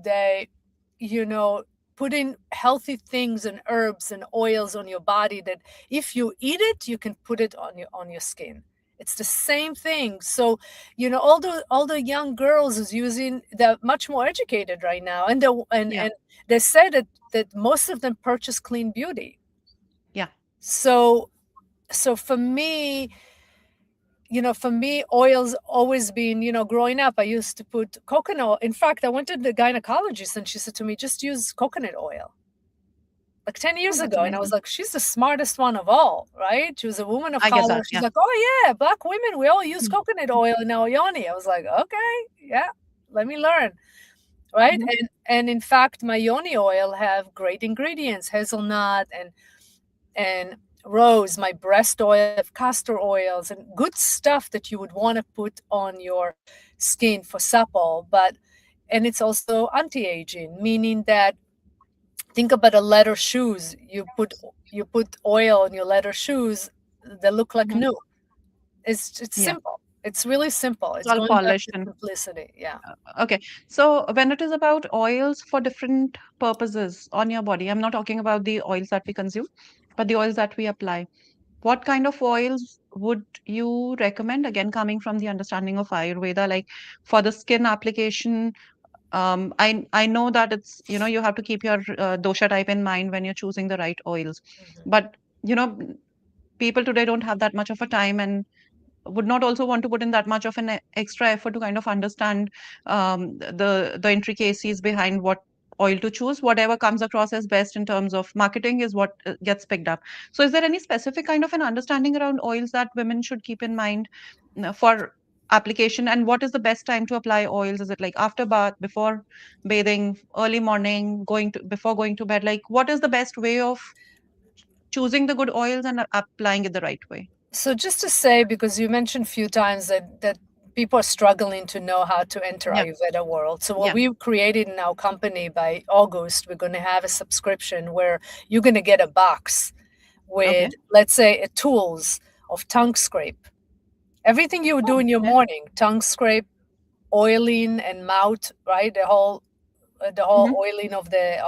Speaker 2: you know putting healthy things and herbs and oils on your body, that if you eat it, you can put it on your skin. It's the same thing. So, all the young girls is using, they're much more educated right now, and
Speaker 1: Yeah,
Speaker 2: they say that most of them purchase clean beauty.
Speaker 1: yeah.
Speaker 2: So for me, oil's always been, growing up, I used to put coconut oil. In fact, I went to the gynecologist and she said to me, just use coconut oil. Like 10
Speaker 1: Oh,
Speaker 2: years
Speaker 1: that's
Speaker 2: ago. And I was
Speaker 1: amazing.
Speaker 2: like, she's the smartest one of all, right? She was a woman of
Speaker 1: I get
Speaker 2: color.
Speaker 1: that.
Speaker 2: She's
Speaker 1: Yeah.
Speaker 2: like, oh yeah, Black women, we all use
Speaker 1: Hmm.
Speaker 2: coconut oil in our yoni. I was like, okay, yeah. let me learn, right?
Speaker 1: Mhm.
Speaker 2: And in fact, my yoni oil have great ingredients, hazelnut and rose. My breast oil have castor oils and good stuff that you would want to put on your skin for supple. But and it's also anti-aging, meaning that think about a leather shoes. You put oil on your leather shoes, they look like
Speaker 1: Mhm.
Speaker 2: new. It's
Speaker 1: Yeah,
Speaker 2: simple. It's really simple.
Speaker 1: it's
Speaker 2: It's
Speaker 1: all
Speaker 2: going back
Speaker 1: polished
Speaker 2: to
Speaker 1: and
Speaker 2: simplicity. Yeah.
Speaker 1: okay. So when it is about oils for different purposes on your body, I'm not talking about the oils that we consume, but the oils that we apply. What kind of oils would you recommend? Again, coming from the understanding of Ayurveda, like for the skin application, I know that it's, you have to keep your dosha type in mind when you're choosing the right oils.
Speaker 2: Mhm.
Speaker 1: But, people today don't have that much of a time and would not also want to put in that much of an extra effort to kind of understand the intricacies behind what oil to choose. Whatever comes across as best in terms of marketing is what gets picked up. So is there any specific kind of an understanding around oils that women should keep in mind for application, and what is the best time to apply oils? Is it like after bath, before bathing, early morning, going to before going to bed? Like what is the best way of choosing the good oils and applying it the right way?
Speaker 2: So just to say, because you mentioned a few times that people are struggling to know how to enter
Speaker 1: Yeah,
Speaker 2: Ayurveda world. So what
Speaker 1: yeah.
Speaker 2: we've created in our company by August, we're going to have a subscription where you're going to get a box
Speaker 1: Okay.
Speaker 2: with, let's say, tools of tongue scrape. Everything you
Speaker 1: Oh,
Speaker 2: do in your
Speaker 1: okay.
Speaker 2: morning, tongue scrape, oiling and mouth, right? The whole
Speaker 1: Hmm.
Speaker 2: oiling of the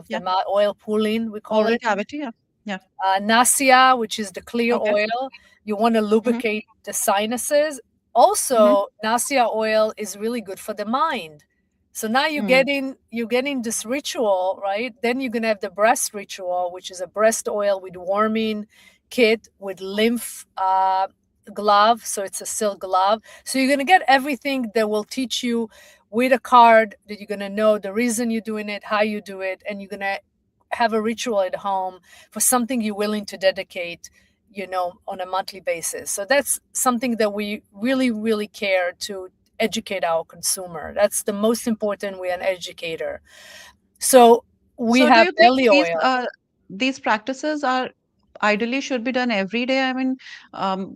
Speaker 1: Yeah.
Speaker 2: mouth, oil pulling, we call
Speaker 1: Oral
Speaker 2: it.
Speaker 1: cavity. Yeah. Yeah.
Speaker 2: Nasia, which is the clear
Speaker 1: Okay.
Speaker 2: oil. You want to
Speaker 1: Hmm.
Speaker 2: lubricate the sinuses.
Speaker 1: Hmm.
Speaker 2: Also, Nasia oil is really good for the mind. So now
Speaker 1: Mm.
Speaker 2: you're getting this ritual, right? Then you're gonna have the breast ritual, which is a breast oil with warming kit with lymph glove. So it's a silk glove. So you're gonna get everything that will teach you with a card that you're gonna know the reason you're doing it, how you do it, and you're gonna have a ritual at home for something you're willing to dedicate, on a monthly basis. So that's something that we really, really care to educate our consumer. That's the most important. We're an educator. So we
Speaker 1: So do
Speaker 2: have
Speaker 1: you think
Speaker 2: belly
Speaker 1: these
Speaker 2: oil.
Speaker 1: these practices are ideally should be done every day? I mean,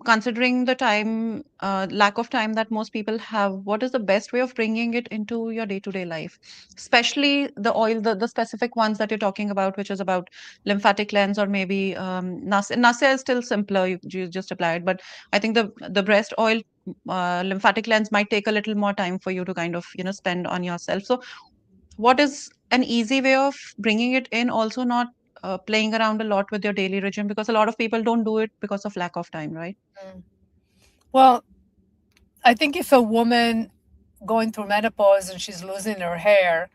Speaker 1: considering the time, lack of time that most people have, what is the best way of bringing it into your day-to-day life? Especially the oil, the specific ones that you're talking about, which is about lymphatic cleanse or maybe Nasya. Nasya is still simpler, you just apply it. But I think the breast oil lymphatic cleanse might take a little more time for you to kind of, spend on yourself. So what is an easy way of bringing it in, also not playing around a lot with your daily regime, because a lot of people don't do it because of lack of time, right?
Speaker 2: Mm. Well, I think if a woman going through menopause and she's losing her hair,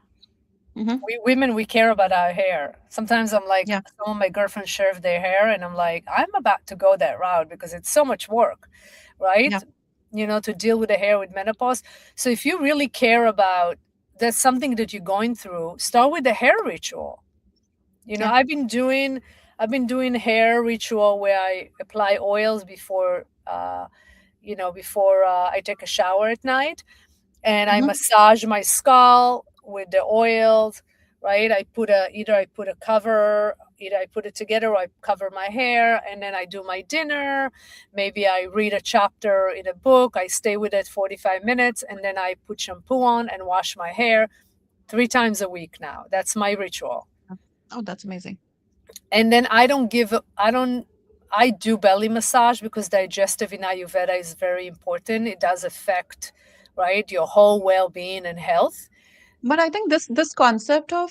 Speaker 1: Mm-hmm.
Speaker 2: we women, we care about our hair. Sometimes I'm like,
Speaker 1: Yeah,
Speaker 2: some of my girlfriends shave their hair, and I'm like, I'm about to go that route because it's so much work, right?
Speaker 1: yeah,
Speaker 2: To deal with the hair with menopause. So if you really care about that's something that you're going through, start with the hair ritual.
Speaker 1: yeah.
Speaker 2: I've been doing hair ritual where I apply oils before I take a shower at night, and I
Speaker 1: Mm-hmm.
Speaker 2: massage my skull with the oils, right? Either I put it together or I cover my hair, and then I do my dinner. Maybe I read a chapter in a book. I stay with it 45 minutes, and then I put shampoo on and wash my hair 3 times a week now. That's my ritual.
Speaker 1: Oh, that's amazing.
Speaker 2: And then I do belly massage because digestive in Ayurveda is very important. It does affect, right, your whole well-being and health.
Speaker 1: But I think this concept of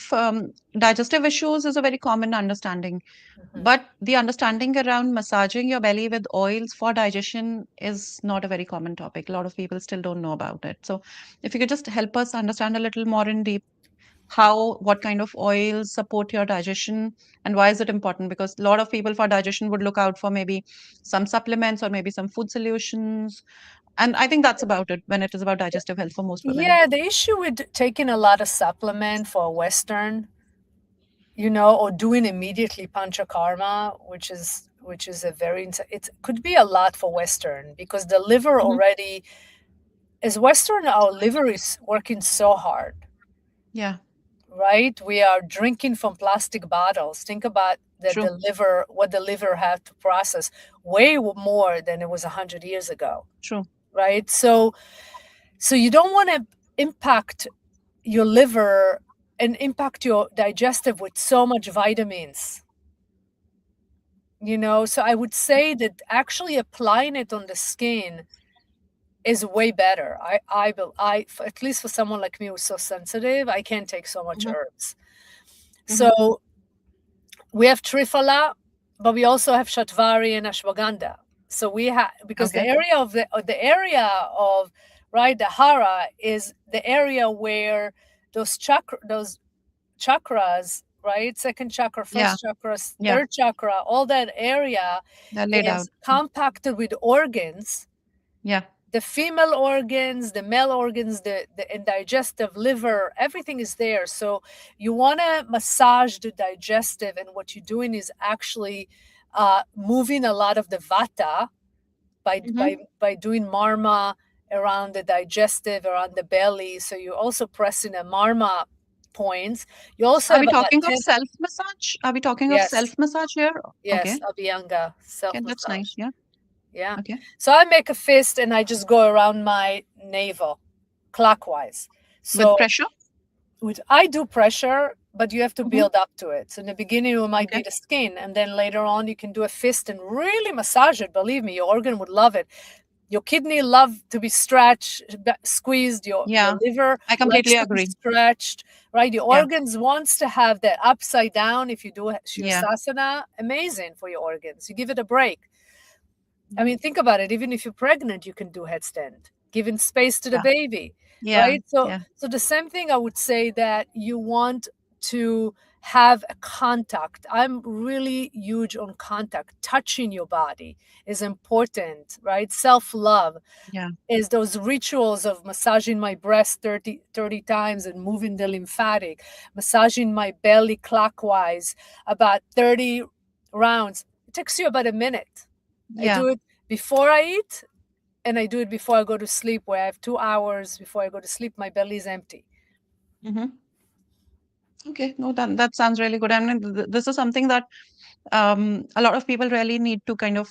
Speaker 1: digestive issues is a very common understanding.
Speaker 2: Mhm.
Speaker 1: But the understanding around massaging your belly with oils for digestion is not a very common topic. A lot of people still don't know about it. So if you could just help us understand a little more in deep what kind of oils support your digestion, and why is it important? Because a lot of people for digestion would look out for maybe some supplements or maybe some food solutions. And I think that's about it when it is about digestive health for most women.
Speaker 2: Yeah, the issue with taking a lot of supplement for Western, or doing immediately panchakarma, which is a very it could be a lot for Western because the liver
Speaker 1: Hmm.
Speaker 2: already as Western, our liver is working so hard,
Speaker 1: Yeah,
Speaker 2: right? We are drinking from plastic bottles. Think about that
Speaker 1: true,
Speaker 2: the liver, what the liver had to process, way more than it was 100 years ago,
Speaker 1: true.
Speaker 2: right? So you don't want to impact your liver and impact your digestive with so much vitamins. So I would say that actually applying it on the skin is way better. At least for someone like me who's so sensitive, I can't take so much
Speaker 1: Hmm.
Speaker 2: herbs.
Speaker 1: Hmm.
Speaker 2: So we have Triphala, but we also have Shatvari and Ashwagandha. So we have, because
Speaker 1: Okay.
Speaker 2: the area of right, the hara is the area where those chakras, right, second chakra,
Speaker 1: Yeah,
Speaker 2: first chakra,
Speaker 1: yeah,
Speaker 2: third chakra, all that area
Speaker 1: they're laid out.
Speaker 2: is compacted with organs,
Speaker 1: Yeah.
Speaker 2: the female organs, the male organs, the digestive liver, everything is there. So you want to massage the digestive, and what you're doing is actually moving a lot of the vata
Speaker 1: Hmm.
Speaker 2: by doing marma around the digestive, around the belly. So you're also pressing a marma points. You also
Speaker 1: Are
Speaker 2: have
Speaker 1: we
Speaker 2: about
Speaker 1: talking of
Speaker 2: 10.
Speaker 1: self massage? Are we talking of self
Speaker 2: Yes,
Speaker 1: massage here?
Speaker 2: yes,
Speaker 1: Okay.
Speaker 2: Abhyanga,
Speaker 1: Okay,
Speaker 2: self
Speaker 1: that's nice.
Speaker 2: massage.
Speaker 1: Yeah.
Speaker 2: Yeah.
Speaker 1: Okay.
Speaker 2: So I make a fist and I just go around my navel clockwise.
Speaker 1: With
Speaker 2: So
Speaker 1: pressure?
Speaker 2: I do pressure, but you have to
Speaker 1: Hmm.
Speaker 2: build up to it. So in the beginning, it might be
Speaker 1: Okay.
Speaker 2: the skin, and then later on, you can do a fist and really massage it. Believe me, your organ would love it. Your kidney love to be stretched, squeezed. Your
Speaker 1: Yeah,
Speaker 2: liver
Speaker 1: I
Speaker 2: likes
Speaker 1: completely
Speaker 2: to be
Speaker 1: agree.
Speaker 2: stretched, right? Your
Speaker 1: Yeah.
Speaker 2: organs wants to have that upside down. If you do
Speaker 1: Yeah.
Speaker 2: Shirsasana, amazing for your organs. You give it a break. I
Speaker 1: Mhm.
Speaker 2: mean, think about it. Even if you're pregnant, you can do headstand, giving space to the
Speaker 1: Yeah.
Speaker 2: baby,
Speaker 1: Yeah.
Speaker 2: right? So,
Speaker 1: Yeah.
Speaker 2: so the same thing. I would say that you want to have a contact. I'm really huge on contact. Touching your body is important, right? Self-love
Speaker 1: Yeah.
Speaker 2: is those rituals of massaging my breast 30 times and moving the lymphatic, massaging my belly clockwise about 30 rounds. It takes you about a minute. I
Speaker 1: Yeah.
Speaker 2: do it before I eat, and I do it before I go to sleep, where I have 2 hours before I go to sleep, my belly is empty.
Speaker 1: Hmm. Okay. No, that sounds really good. I mean, this is something that a lot of people really need to kind of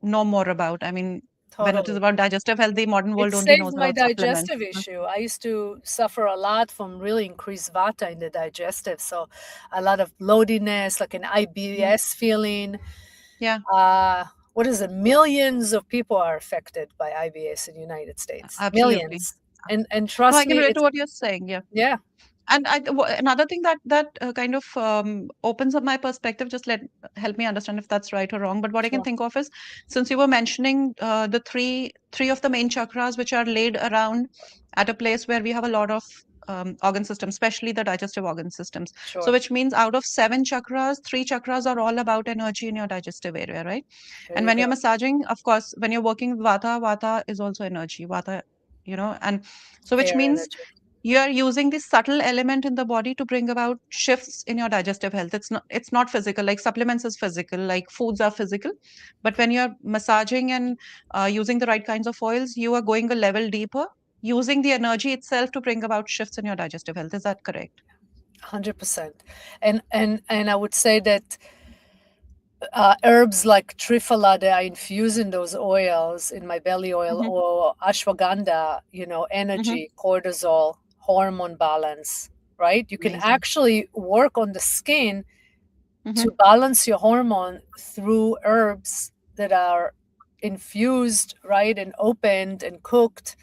Speaker 1: know more about. I mean, when it is
Speaker 2: Totally.
Speaker 1: about digestive health, the modern
Speaker 2: It
Speaker 1: world only
Speaker 2: saved
Speaker 1: knows
Speaker 2: my
Speaker 1: about supplements.
Speaker 2: digestive issue. I used to suffer a lot from really increased vata in the digestive. So a lot of bloatiness, like an
Speaker 1: Mhm.
Speaker 2: IBS feeling.
Speaker 1: Yeah,
Speaker 2: What is it? Millions of people are affected by IBS in the United States.
Speaker 1: absolutely.
Speaker 2: Millions. And
Speaker 1: No, I
Speaker 2: trust
Speaker 1: can
Speaker 2: me,
Speaker 1: relate to
Speaker 2: it's,
Speaker 1: what you're saying. Yeah.
Speaker 2: yeah,
Speaker 1: And another thing that kind of opens up my perspective, just let help me understand if that's right or wrong. But what I can
Speaker 2: sure,
Speaker 1: think of is, since you were mentioning the three of the main chakras which are laid around at a place where we have a lot of organ systems, especially the digestive organ systems. So,
Speaker 2: sure.
Speaker 1: which means out of seven chakras, three chakras are all about energy in your digestive area, right?
Speaker 2: There
Speaker 1: And
Speaker 2: you
Speaker 1: when you're
Speaker 2: go.
Speaker 1: massaging, of course, when you're working with Vata, Vata is also energy. Vata, and so which
Speaker 2: Air
Speaker 1: means
Speaker 2: energy.
Speaker 1: you are using this subtle element in the body to bring about shifts in your digestive health. It's not physical, like supplements is physical, like foods are physical, but when you're massaging and using the right kinds of oils, you are going a level deeper, using the energy itself to bring about shifts in your digestive health. Is that correct?
Speaker 2: 100%. And I would say that herbs like triphala that I infuse in those oils, in my belly oil,
Speaker 1: Mm-hmm.
Speaker 2: or ashwagandha,
Speaker 1: Mm-hmm.
Speaker 2: energy, cortisol, hormone balance, right? You can
Speaker 1: Amazing.
Speaker 2: actually work on the skin to
Speaker 1: Mm-hmm.
Speaker 2: balance your hormone through herbs that are infused, right, and opened and cooked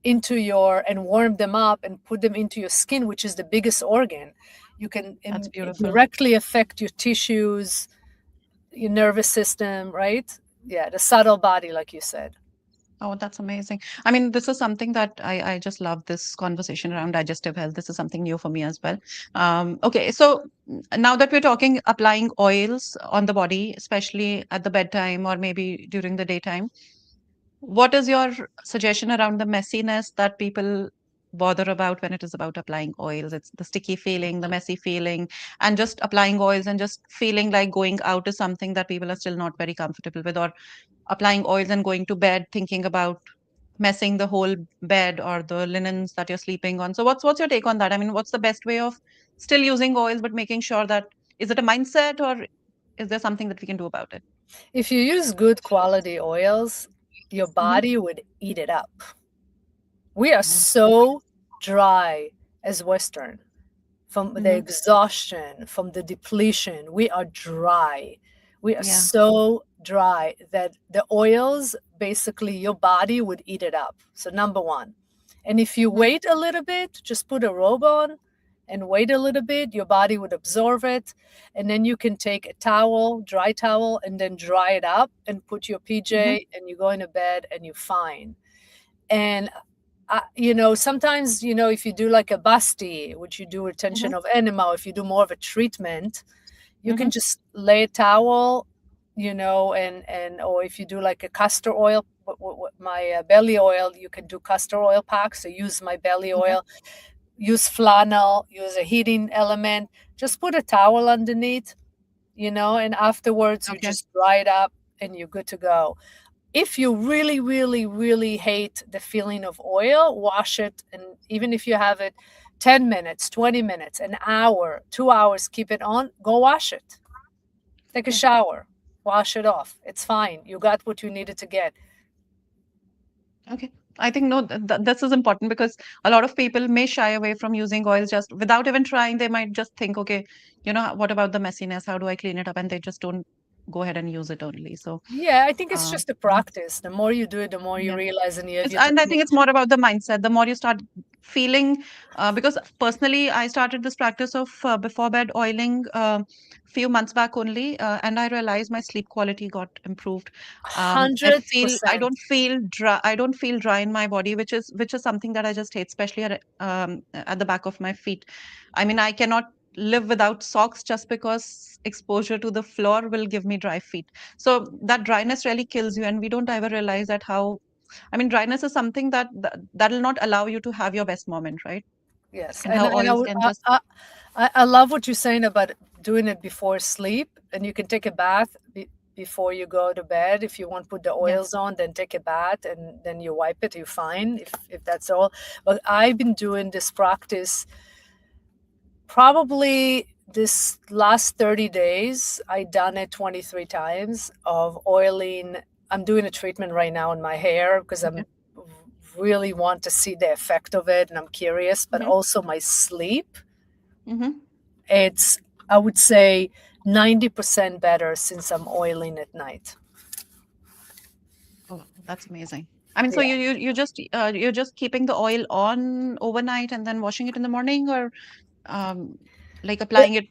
Speaker 2: and warm them up and put them into your skin, which is the biggest organ. You can
Speaker 1: That's beautiful.
Speaker 2: directly affect your tissues, your nervous system, right? Yeah, the subtle body, like you said.
Speaker 1: Oh, that's amazing. I mean, this is something that I just love this conversation around digestive health. This is something new for me as well. Okay, so now that we're talking applying oils on the body, especially at the bedtime or maybe during the daytime, what is your suggestion around the messiness that people bother about when it is about applying oils? It's the sticky feeling, the messy feeling, and just applying oils and just feeling like going out is something that people are still not very comfortable with, or applying oils and going to bed thinking about messing the whole bed or the linens that you're sleeping on. So what's your take on that? I mean, what's the best way of still using oils but making sure that, is it a mindset, or is there something that we can do about it?
Speaker 2: If you use good quality oils, your
Speaker 1: Mm-hmm.
Speaker 2: body would eat it up. We are
Speaker 1: Oh,
Speaker 2: so dry as Western from the
Speaker 1: mm-hmm.
Speaker 2: exhaustion, from the depletion. We are dry. We are
Speaker 1: Yeah.
Speaker 2: so dry that the oils, basically, your body would eat it up. So, number one. And if you
Speaker 1: Mm-hmm.
Speaker 2: wait a little bit, just put a robe on and wait a little bit, your body would absorb it. And then you can take a towel, dry towel, and then dry it up and put your
Speaker 1: Mm-hmm.
Speaker 2: PJ and you go into bed and you're fine. And sometimes, if you do like a basti, which you do
Speaker 1: Mm-hmm.
Speaker 2: retention of enema, if you do more of a treatment, you
Speaker 1: Mm-hmm.
Speaker 2: can just lay a towel, or if you do like a castor oil, my belly oil, you can do castor oil packs. So use my belly
Speaker 1: Okay.
Speaker 2: oil, use flannel, use a heating element, just put a towel underneath, and afterwards you
Speaker 1: Okay.
Speaker 2: just dry it up and you're good to go. If you really, really, really hate the feeling of oil, wash it. And even if you have it 10 minutes, 20 minutes, an hour, 2 hours, keep it on, go wash it. Take a
Speaker 1: Okay.
Speaker 2: shower, wash it off. It's fine. You got what you needed to get.
Speaker 1: Okay. I think no, this is important because a lot of people may shy away from using oils just without even trying. They might just think, okay, what about the messiness? How do I clean it up? And they just don't go ahead and use it only. So,
Speaker 2: Yeah, I think it's
Speaker 1: uh,
Speaker 2: just a
Speaker 1: mhm,
Speaker 2: practice. The more you do it, the more you
Speaker 1: yeah.
Speaker 2: realize, and you have
Speaker 1: It's,
Speaker 2: your
Speaker 1: and I
Speaker 2: technique.
Speaker 1: think it's more about the mindset. The more you start feeling, because personally, I started this practice of before bed oiling few months back only, and I realized my sleep quality got improved. I
Speaker 2: 100%.
Speaker 1: don't feel dry. I don't feel dry in my body, which is something that I just hate, especially at the back of my feet. I mean, I cannot live without socks just because exposure to the floor will give me dry feet. So that dryness really kills you, and we don't ever realize that how, I mean, dryness is something that will not allow you to have your best moment, right?
Speaker 2: Yes,
Speaker 1: And
Speaker 2: and
Speaker 1: how
Speaker 2: and I,
Speaker 1: oils
Speaker 2: would-
Speaker 1: can just,
Speaker 2: I love what you're saying about doing it before sleep, and you can take a bath before you go to bed. If you want to put the
Speaker 1: yeah.
Speaker 2: oils on, then take a bath and then you wipe it. You're fine if that's all. But I've been doing this practice probably this last 30 days. I done it 23 times of oiling. I'm doing a treatment right now in my hair because
Speaker 1: Okay.
Speaker 2: I'm really want to see the effect of it and I'm curious, but
Speaker 1: Mm-hmm.
Speaker 2: also my sleep.
Speaker 1: Mm-hmm.
Speaker 2: It's, I would say, 90% better since I'm oiling at night.
Speaker 1: Oh, that's amazing. I mean, so
Speaker 2: Yeah.
Speaker 1: you're just keeping the oil on overnight and then washing it in the morning, or um, like
Speaker 2: Uh,
Speaker 1: applying it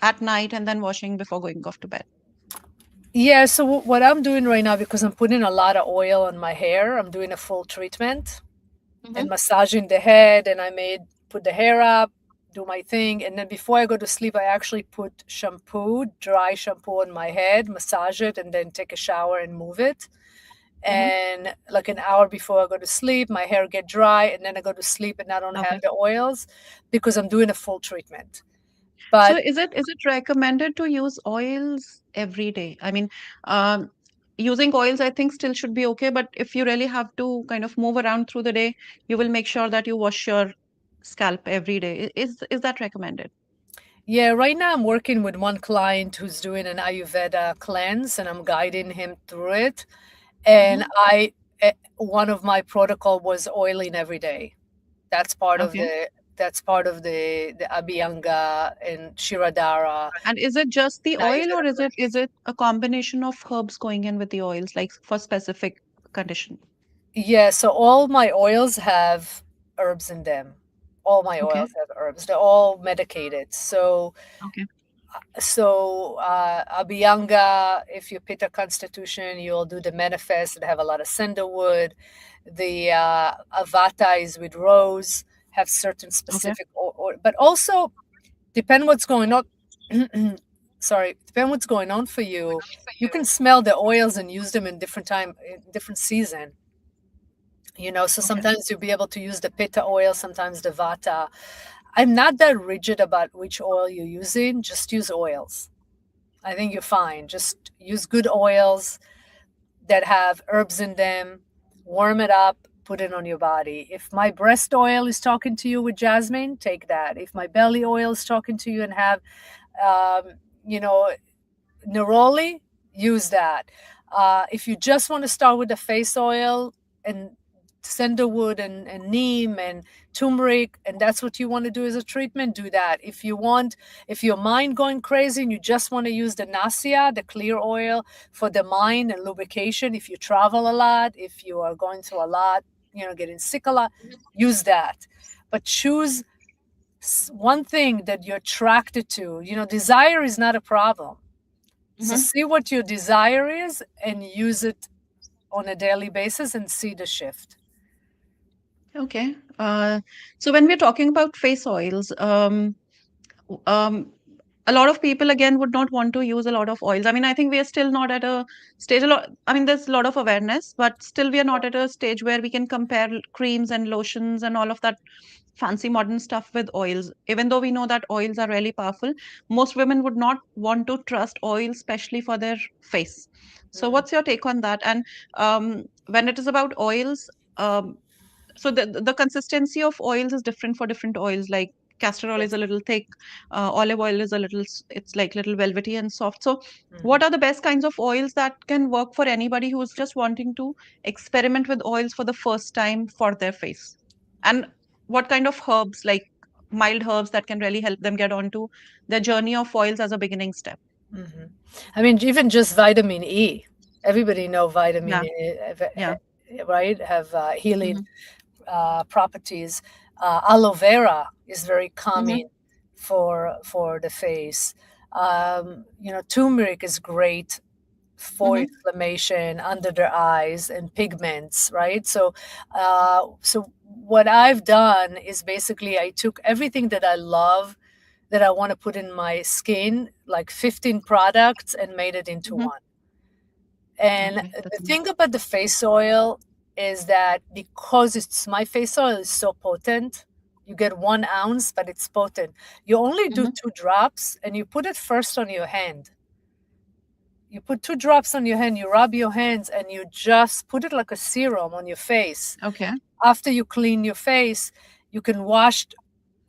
Speaker 1: at night and then washing before going off to bed.
Speaker 2: Yeah, so what I'm doing right now, because I'm putting a lot of oil on my hair, I'm doing a full treatment and
Speaker 1: Mm-hmm.
Speaker 2: massaging the head, and I made put the hair up, do my thing, and then before I go to sleep, I actually put shampoo, dry shampoo on my head, massage it, and then take a shower and move it.
Speaker 1: Mm-hmm.
Speaker 2: And like an hour before I go to sleep, my hair get dry, and then I go to sleep and I don't have
Speaker 1: Okay.
Speaker 2: the oils because I'm doing a full treatment.
Speaker 1: So
Speaker 2: But
Speaker 1: is it recommended to use oils every day? I mean, um, using oils, I think still should be okay, but if you really have to kind of move around through the day, you will make sure that you wash your scalp every day. Is that recommended?
Speaker 2: yeah, right now I'm working with one client who's doing an Ayurveda cleanse, and I'm guiding him through it. And
Speaker 1: Mm-hmm.
Speaker 2: one of my protocol was oiling every day. That's part of
Speaker 1: Okay.
Speaker 2: the Abhyanga and Shiradara.
Speaker 1: And is it just the
Speaker 2: And
Speaker 1: oil, or
Speaker 2: Ayurveda
Speaker 1: is it a combination of herbs going in with the oils, like for specific condition?
Speaker 2: Yeah, so all my oils have herbs in them. All my
Speaker 1: Okay.
Speaker 2: oils have herbs. They're all medicated.
Speaker 1: Okay.
Speaker 2: Abhyanga, if you Pitta constitution, you'll do the manifest that have a lot of sandalwood. The Vata is with rose, have certain
Speaker 1: Okay.
Speaker 2: specific, but also depend what's going on. Sorry, depend what's going on for you. You can smell the oils and use them in different time, in different season. So
Speaker 1: Okay.
Speaker 2: sometimes you'll be able to use the pitta oil, sometimes the vata. I'm not that rigid about which oil you're using. Just use oils. I think you're fine. Just use good oils that have herbs in them. Warm it up. put it on your body. If my breast oil is talking to you with jasmine, take that. If my belly oil is talking to you and have, you know, neroli, use that. If you just want to start with the face oil and sandalwood and neem and turmeric, and that's what you want to do as a treatment, do that. If your mind going crazy and you just want to use the nasia, the clear oil for the mind and lubrication, if you travel a lot, if you are going through a lot, getting sick a lot, use that. But choose one thing that you're attracted to. Desire is not a problem. So see what your desire is and use it on a daily basis and see the shift.
Speaker 1: Okay. So when we're talking about face oils, um, a lot of people again would not want to use a lot of oils. I mean, I think we are still not at a stage. I mean, there's a lot of awareness, but still we are not at a stage where we can compare creams and lotions and all of that fancy modern stuff with oils. Even though we know that oils are really powerful, most women would not want to trust oil, especially for their face. So, what's your take on that? And when it is about oils, so the consistency of oils is different for different oils. Like castor oil is
Speaker 2: Yes.
Speaker 1: a little thick, olive oil is a little, it's like little velvety and soft. So,
Speaker 2: Mhm.
Speaker 1: what are the best kinds of oils that can work for anybody who is just wanting to experiment with oils for the first time for their face? And what kind of herbs, like mild herbs, that can really help them get onto their journey of oils as a beginning step?
Speaker 2: Mhm. I mean, even just vitamin E. Everybody know vitamin
Speaker 1: Yeah,
Speaker 2: E,
Speaker 1: yeah.
Speaker 2: right? Have healing
Speaker 1: Mm-hmm,
Speaker 2: properties. Aloe vera is very
Speaker 1: mm-hmm,
Speaker 2: calming for the face. Turmeric is great for
Speaker 1: mm-hmm,
Speaker 2: inflammation under the eyes and pigments, right? So what I've done is basically I took everything that I love that I want to put in my skin, like 15 products, and made it into
Speaker 1: mm-hmm.
Speaker 2: one. And
Speaker 1: Okay,
Speaker 2: the
Speaker 1: that's nice.
Speaker 2: thing about the face oil is that because it's my face oil is so potent, you get 1 ounce, but it's potent. You only do
Speaker 1: Mm-hmm.
Speaker 2: 2 drops, and you put it first on your hand. You put 2 drops on your hand, you rub your hands, and you just put it like a serum on your face.
Speaker 1: Okay.
Speaker 2: After you clean your face, you can wash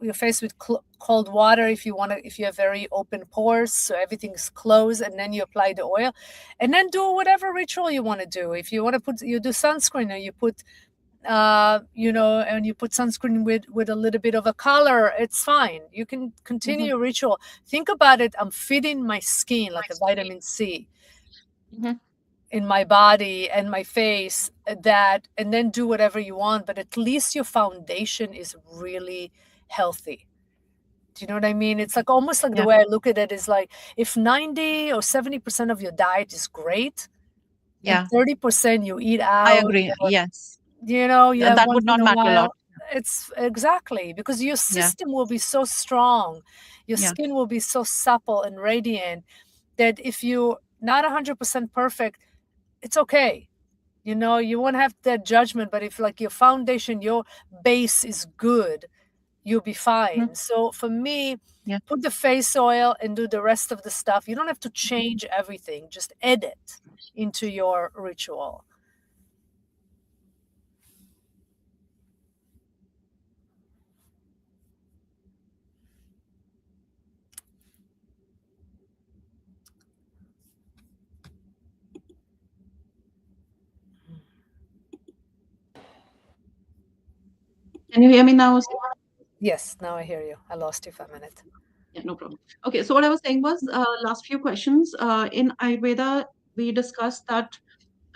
Speaker 2: your face with cold water if you want to, if you have very open pores, so everything's closed, and then you apply the oil, and then do whatever ritual you want to do. If you want to put, you do sunscreen, or you put and you put sunscreen with a little bit of a color, it's fine. You can continue
Speaker 1: Mm-hmm.
Speaker 2: your ritual. Think about it, I'm feeding my skin like a vitamin C
Speaker 1: Mm-hmm.
Speaker 2: in my body and my face, that, and then do whatever you want, but at least your foundation is really healthy. Do you know what I mean? It's like almost like the
Speaker 1: Yeah,
Speaker 2: way I look at it is like, if 90 or 70% of your diet is great and
Speaker 1: yeah.
Speaker 2: 30% you eat
Speaker 1: I
Speaker 2: out,
Speaker 1: agree.
Speaker 2: or
Speaker 1: Yes.
Speaker 2: you
Speaker 1: That
Speaker 2: have
Speaker 1: that
Speaker 2: once
Speaker 1: would
Speaker 2: in
Speaker 1: not
Speaker 2: a
Speaker 1: matter a lot.
Speaker 2: while, it's exactly because your
Speaker 1: Yeah,
Speaker 2: system will be so strong, your
Speaker 1: yeah.
Speaker 2: skin will be so supple and radiant, that if you're not 100% perfect, it's okay. You won't have that judgment, but if like your foundation, your base is good, you'll be
Speaker 1: Mhm.
Speaker 2: fine. So for me,
Speaker 1: Yeah.
Speaker 2: put the face oil and do the rest of the stuff. You don't have to change everything, just add it into your ritual.
Speaker 1: Can you hear me now?
Speaker 2: Yes, now I hear you. I lost you for a minute.
Speaker 1: Yeah, no problem. Okay, so what I was saying was, last few questions. In Ayurveda, we discussed that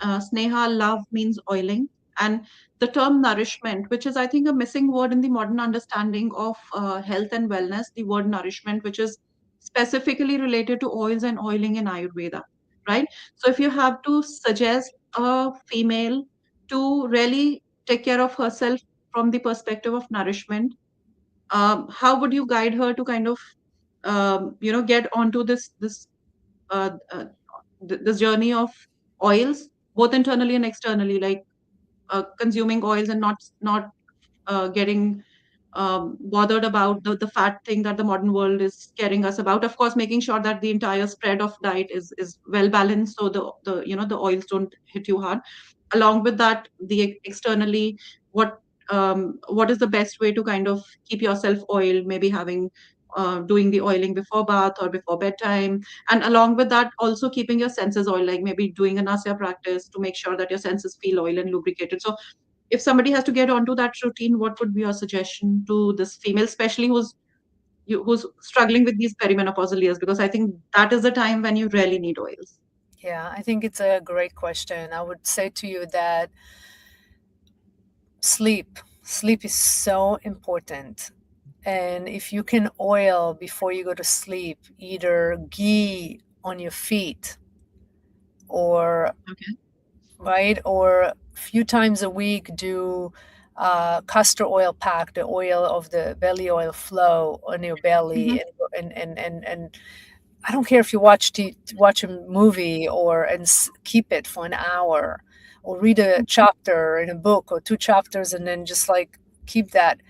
Speaker 1: sneha, love, means oiling, and the term nourishment, which is, I think, a missing word in the modern understanding of health and wellness. The word nourishment, which is specifically related to oils and oiling in Ayurveda, right? So, if you have to suggest a female to really take care of herself from the perspective of nourishment, how would you guide her to kind of get onto uh, uh, this journey of oils, both internally and externally, like consuming oils and not getting bothered about the fat thing that the modern world is scaring us about. Of course, making sure that the entire spread of diet is well balanced, so the oils don't hit you hard. along with that, the externally, what what is the best way to kind of keep yourself oiled, maybe having doing the oiling before bath or before bedtime, and along with that also keeping your senses oiled, like maybe doing a nasya practice to make sure that your senses feel oil and lubricated. So if somebody has to get onto that routine, what would be your suggestion to this female, especially who's struggling with these perimenopausal years? Because I think that is the time when you really need oils.
Speaker 2: Yeah, I think it's a great question. I would say to you that sleep is so important. And if you can oil before you go to sleep, either ghee on your feet or
Speaker 1: Okay.
Speaker 2: right, or a few times a week do castor oil pack, the oil of the belly oil flow on your belly,
Speaker 1: Hmm.
Speaker 2: and I don't care if you watch a movie or keep it for an hour, or read a chapter in a book or two chapters, and then just like keep that.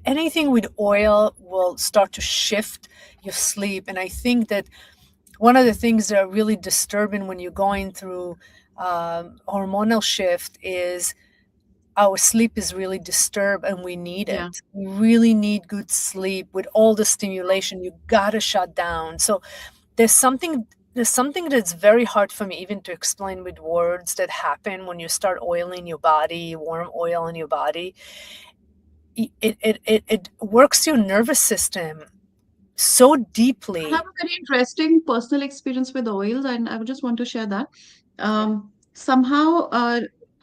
Speaker 2: Anything with oil will start to shift your sleep, and I think that one of the things that are really disturbing when you're going through hormonal shift is our sleep is really disturbed and we need
Speaker 1: Yeah.
Speaker 2: it. We really need good sleep. With all the stimulation, you gotta shut down. So there's something there's something that's very hard for me even to explain with words that happen when you start oiling your body, warm oil in your body. It works your nervous system so
Speaker 1: I have
Speaker 2: deeply.
Speaker 1: a very interesting personal experience with oils, and I would just want to share that.
Speaker 2: Yeah,
Speaker 1: Somehow,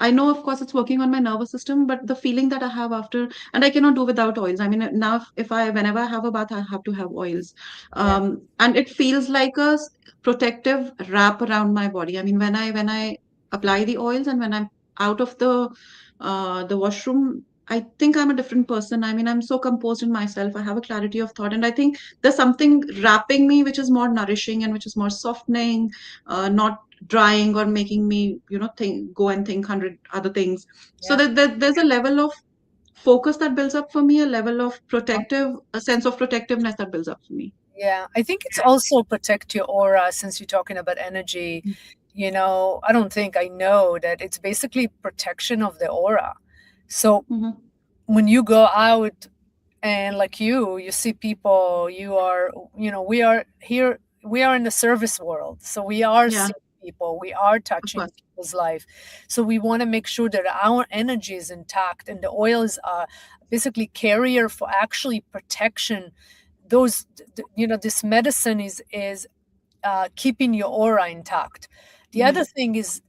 Speaker 1: I know, of course, it's working on my nervous system, but the feeling that I have after, and I cannot do without oils. I mean, now if I, whenever I have a bath, I have to have oils,
Speaker 2: yeah,
Speaker 1: and it feels like a protective wrap around my body. I mean, when I apply the oils and when I'm out of the washroom, I think I'm a different person. I mean, I'm so composed in myself. I have a clarity of thought, and I think there's something wrapping me which is more nourishing and which is more softening, not drying or making me, think, go and think 100 other things. So
Speaker 2: yeah.
Speaker 1: there's a level of focus that builds up for me, a level of a sense of protectiveness that builds up for me.
Speaker 2: Yeah, I think it's also protect your aura since you're talking about energy. I don't think I know that it's basically protection of the aura. So
Speaker 1: Mm-hmm.
Speaker 2: when you go out and like you see people, we are here, we are in the service world. So we are
Speaker 1: Yeah,
Speaker 2: seeing people, we are
Speaker 1: of
Speaker 2: touching
Speaker 1: course.
Speaker 2: people's life. So we want to make sure that our energy is intact and the oils are basically carrier for actually protection. This medicine is keeping your aura intact. The
Speaker 1: Yeah,
Speaker 2: other thing is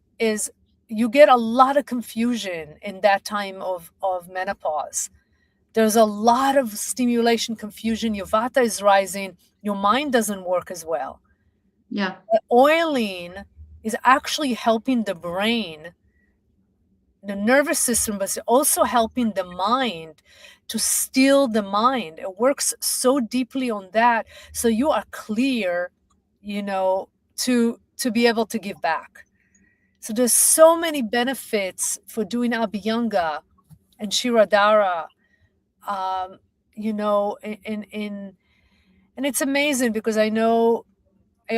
Speaker 2: you get a lot of confusion in that time of menopause. There's a lot of stimulation, confusion. Your vata is rising, your mind doesn't work as well.
Speaker 1: yeah,
Speaker 2: Oiling is actually helping the brain, the nervous system, but it's also helping the mind to still the mind. It works so deeply on that. So you are clear, you know, to be able to give back. So there's so many benefits for doing Abhyanga and Shiradhara, um, in and it's amazing because I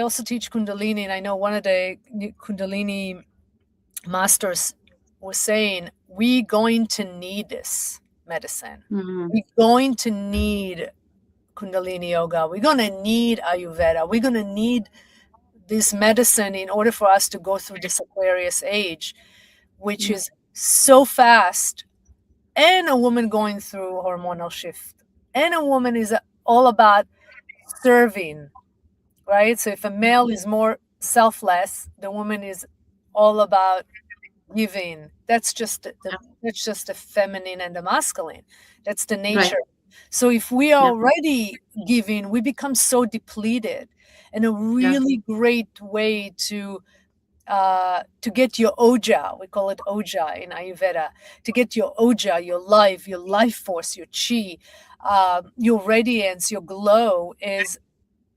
Speaker 2: also teach Kundalini, and I know one of the Kundalini masters was saying, we're going to need this medicine.
Speaker 1: mm-hmm.
Speaker 2: We're going to need Kundalini yoga. We're going to need Ayurveda. We're going to need this medicine in order for us to go through this Aquarius age, which
Speaker 1: Yeah,
Speaker 2: is so fast. And a woman going through hormonal shift. And a woman is all about serving, right? So if a male is more selfless, the woman is all about giving.
Speaker 1: yeah,
Speaker 2: That's just the feminine and the masculine. That's the
Speaker 1: right.
Speaker 2: nature. So if we are
Speaker 1: Yeah,
Speaker 2: already giving, we become so depleted. And a
Speaker 1: yeah,
Speaker 2: really great way to get your oja, we call it oja in Ayurveda, to get your oja, your life force, your chi, your radiance, your glow is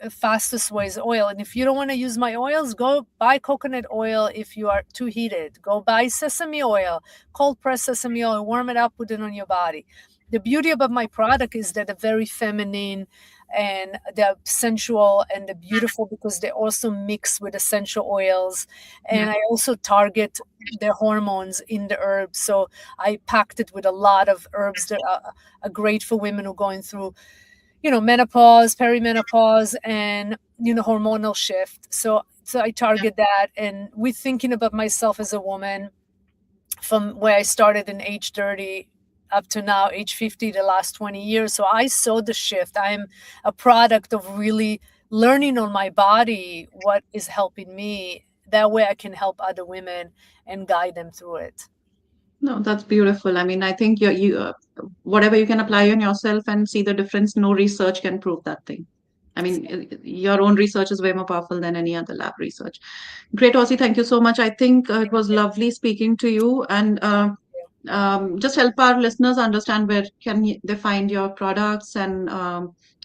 Speaker 2: the fastest way is oil. And if you don't want to use my oils, go buy coconut oil. If you are too heated, go buy sesame oil, cold pressed sesame oil, warm it up, put it on your body. The beauty about my product is that a very feminine, and they're sensual and they're beautiful because they also mix with essential oils.
Speaker 1: Yeah.
Speaker 2: And I also target the hormones in the herbs. So I packed it with a lot of herbs that are great for women who are going through, menopause, perimenopause, and, hormonal shift. So I
Speaker 1: Yeah.
Speaker 2: target that. And we're thinking about myself as a woman from where I started in age 30 up to now, age 50, the last 20 years. So I saw the shift. I'm a product of really learning on my body what is helping me. That way I can help other women and guide them through it.
Speaker 1: No, that's beautiful. I mean, I think whatever you can apply on yourself and see the difference, no research can prove that thing. I mean, your own research is way more powerful than any other lab research. Great, Osi. Thank you so much. I think it was lovely speaking to you, and just help our listeners understand where they find your products, and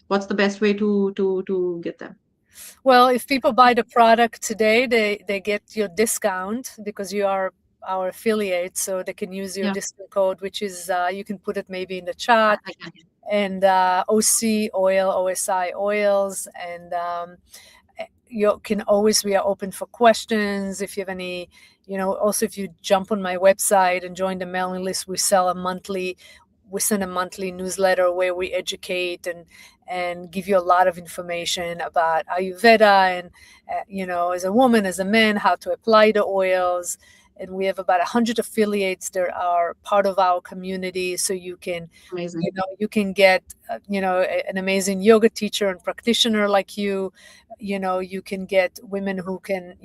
Speaker 1: what's the best way to get them.
Speaker 2: Well, if people buy the product today, they get your discount because you are our affiliate, so they can use your
Speaker 1: Yeah,
Speaker 2: discount code, which is you can put it maybe in the chat.
Speaker 1: I can.
Speaker 2: And Osi Oil, OSI Oils, and you can always, we are open for questions if you have any. Also, if you jump on my website and join the mailing list, we send a monthly newsletter where we educate and give you a lot of information about Ayurveda and as a woman, as a man, how to apply the oils. And we have about 100 affiliates that are part of our community, so you can
Speaker 1: Amazing.
Speaker 2: you can get an amazing yoga teacher and practitioner like you. You can get women who can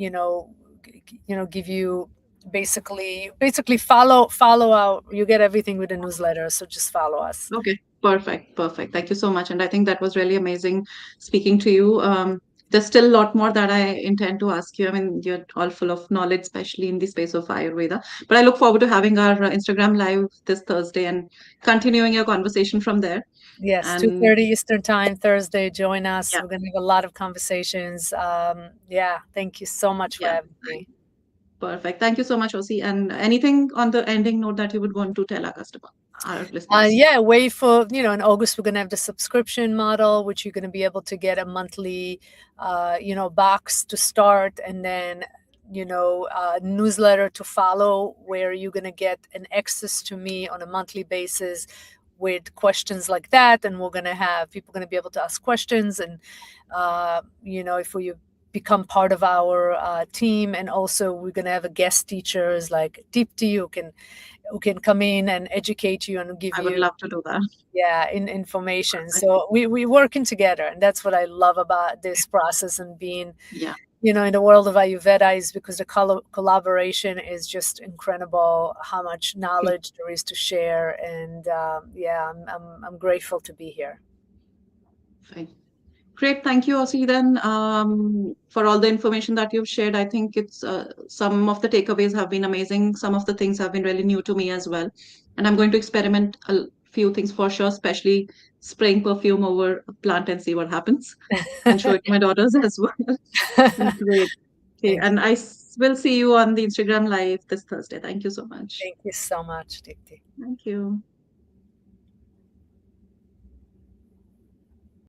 Speaker 2: give you basically follow out. You get everything with the newsletter, so just follow us.
Speaker 1: Okay, perfect, perfect. Thank you so much. And I think that was really amazing speaking to you. There's still a lot more that I intend to ask you. I mean, you're all full of knowledge, especially in the space of Ayurveda. But I look forward to having our Instagram live this Thursday and continuing your conversation from there.
Speaker 2: Yes,
Speaker 1: And
Speaker 2: 2:30 Eastern time Thursday. Join us.
Speaker 1: yeah,
Speaker 2: We're going to have a lot of conversations. Yeah, thank you so much for
Speaker 1: yeah,
Speaker 2: having me.
Speaker 1: perfect. Thank you so much, Osi. And anything on the ending note that you would want to tell our customer, our listeners?
Speaker 2: Yeah, wait for, in August, we're going to have the subscription model, which you're going to be able to get a monthly, box to start, and then, newsletter to follow, where you're going to get an access to me on a monthly basis with questions like that. And we're going to have people going to be able to ask questions. And, if you become part of our team, and also we're going to have a guest teachers like Deepti who can come in and educate you and give
Speaker 1: I would
Speaker 2: you
Speaker 1: love to do that.
Speaker 2: information. So we working together, and that's what I love about this process and being
Speaker 1: Yeah.
Speaker 2: in the world of Ayurveda, is because the collaboration is just incredible, how much knowledge there is to share. And yeah, I'm grateful to be here.
Speaker 1: Fine. Great. Thank you, Osi, then, for all the information that you've shared. I think it's some of the takeaways have been amazing. Some of the things have been really new to me as well. And I'm going to experiment a few things for sure, especially spraying perfume over a plant and see what happens, and show it to my daughters as well. Great. Okay.
Speaker 2: Thanks.
Speaker 1: And will see you on the Instagram live this Thursday. Thank you so much.
Speaker 2: Thank you so much, Dipti.
Speaker 1: Thank you.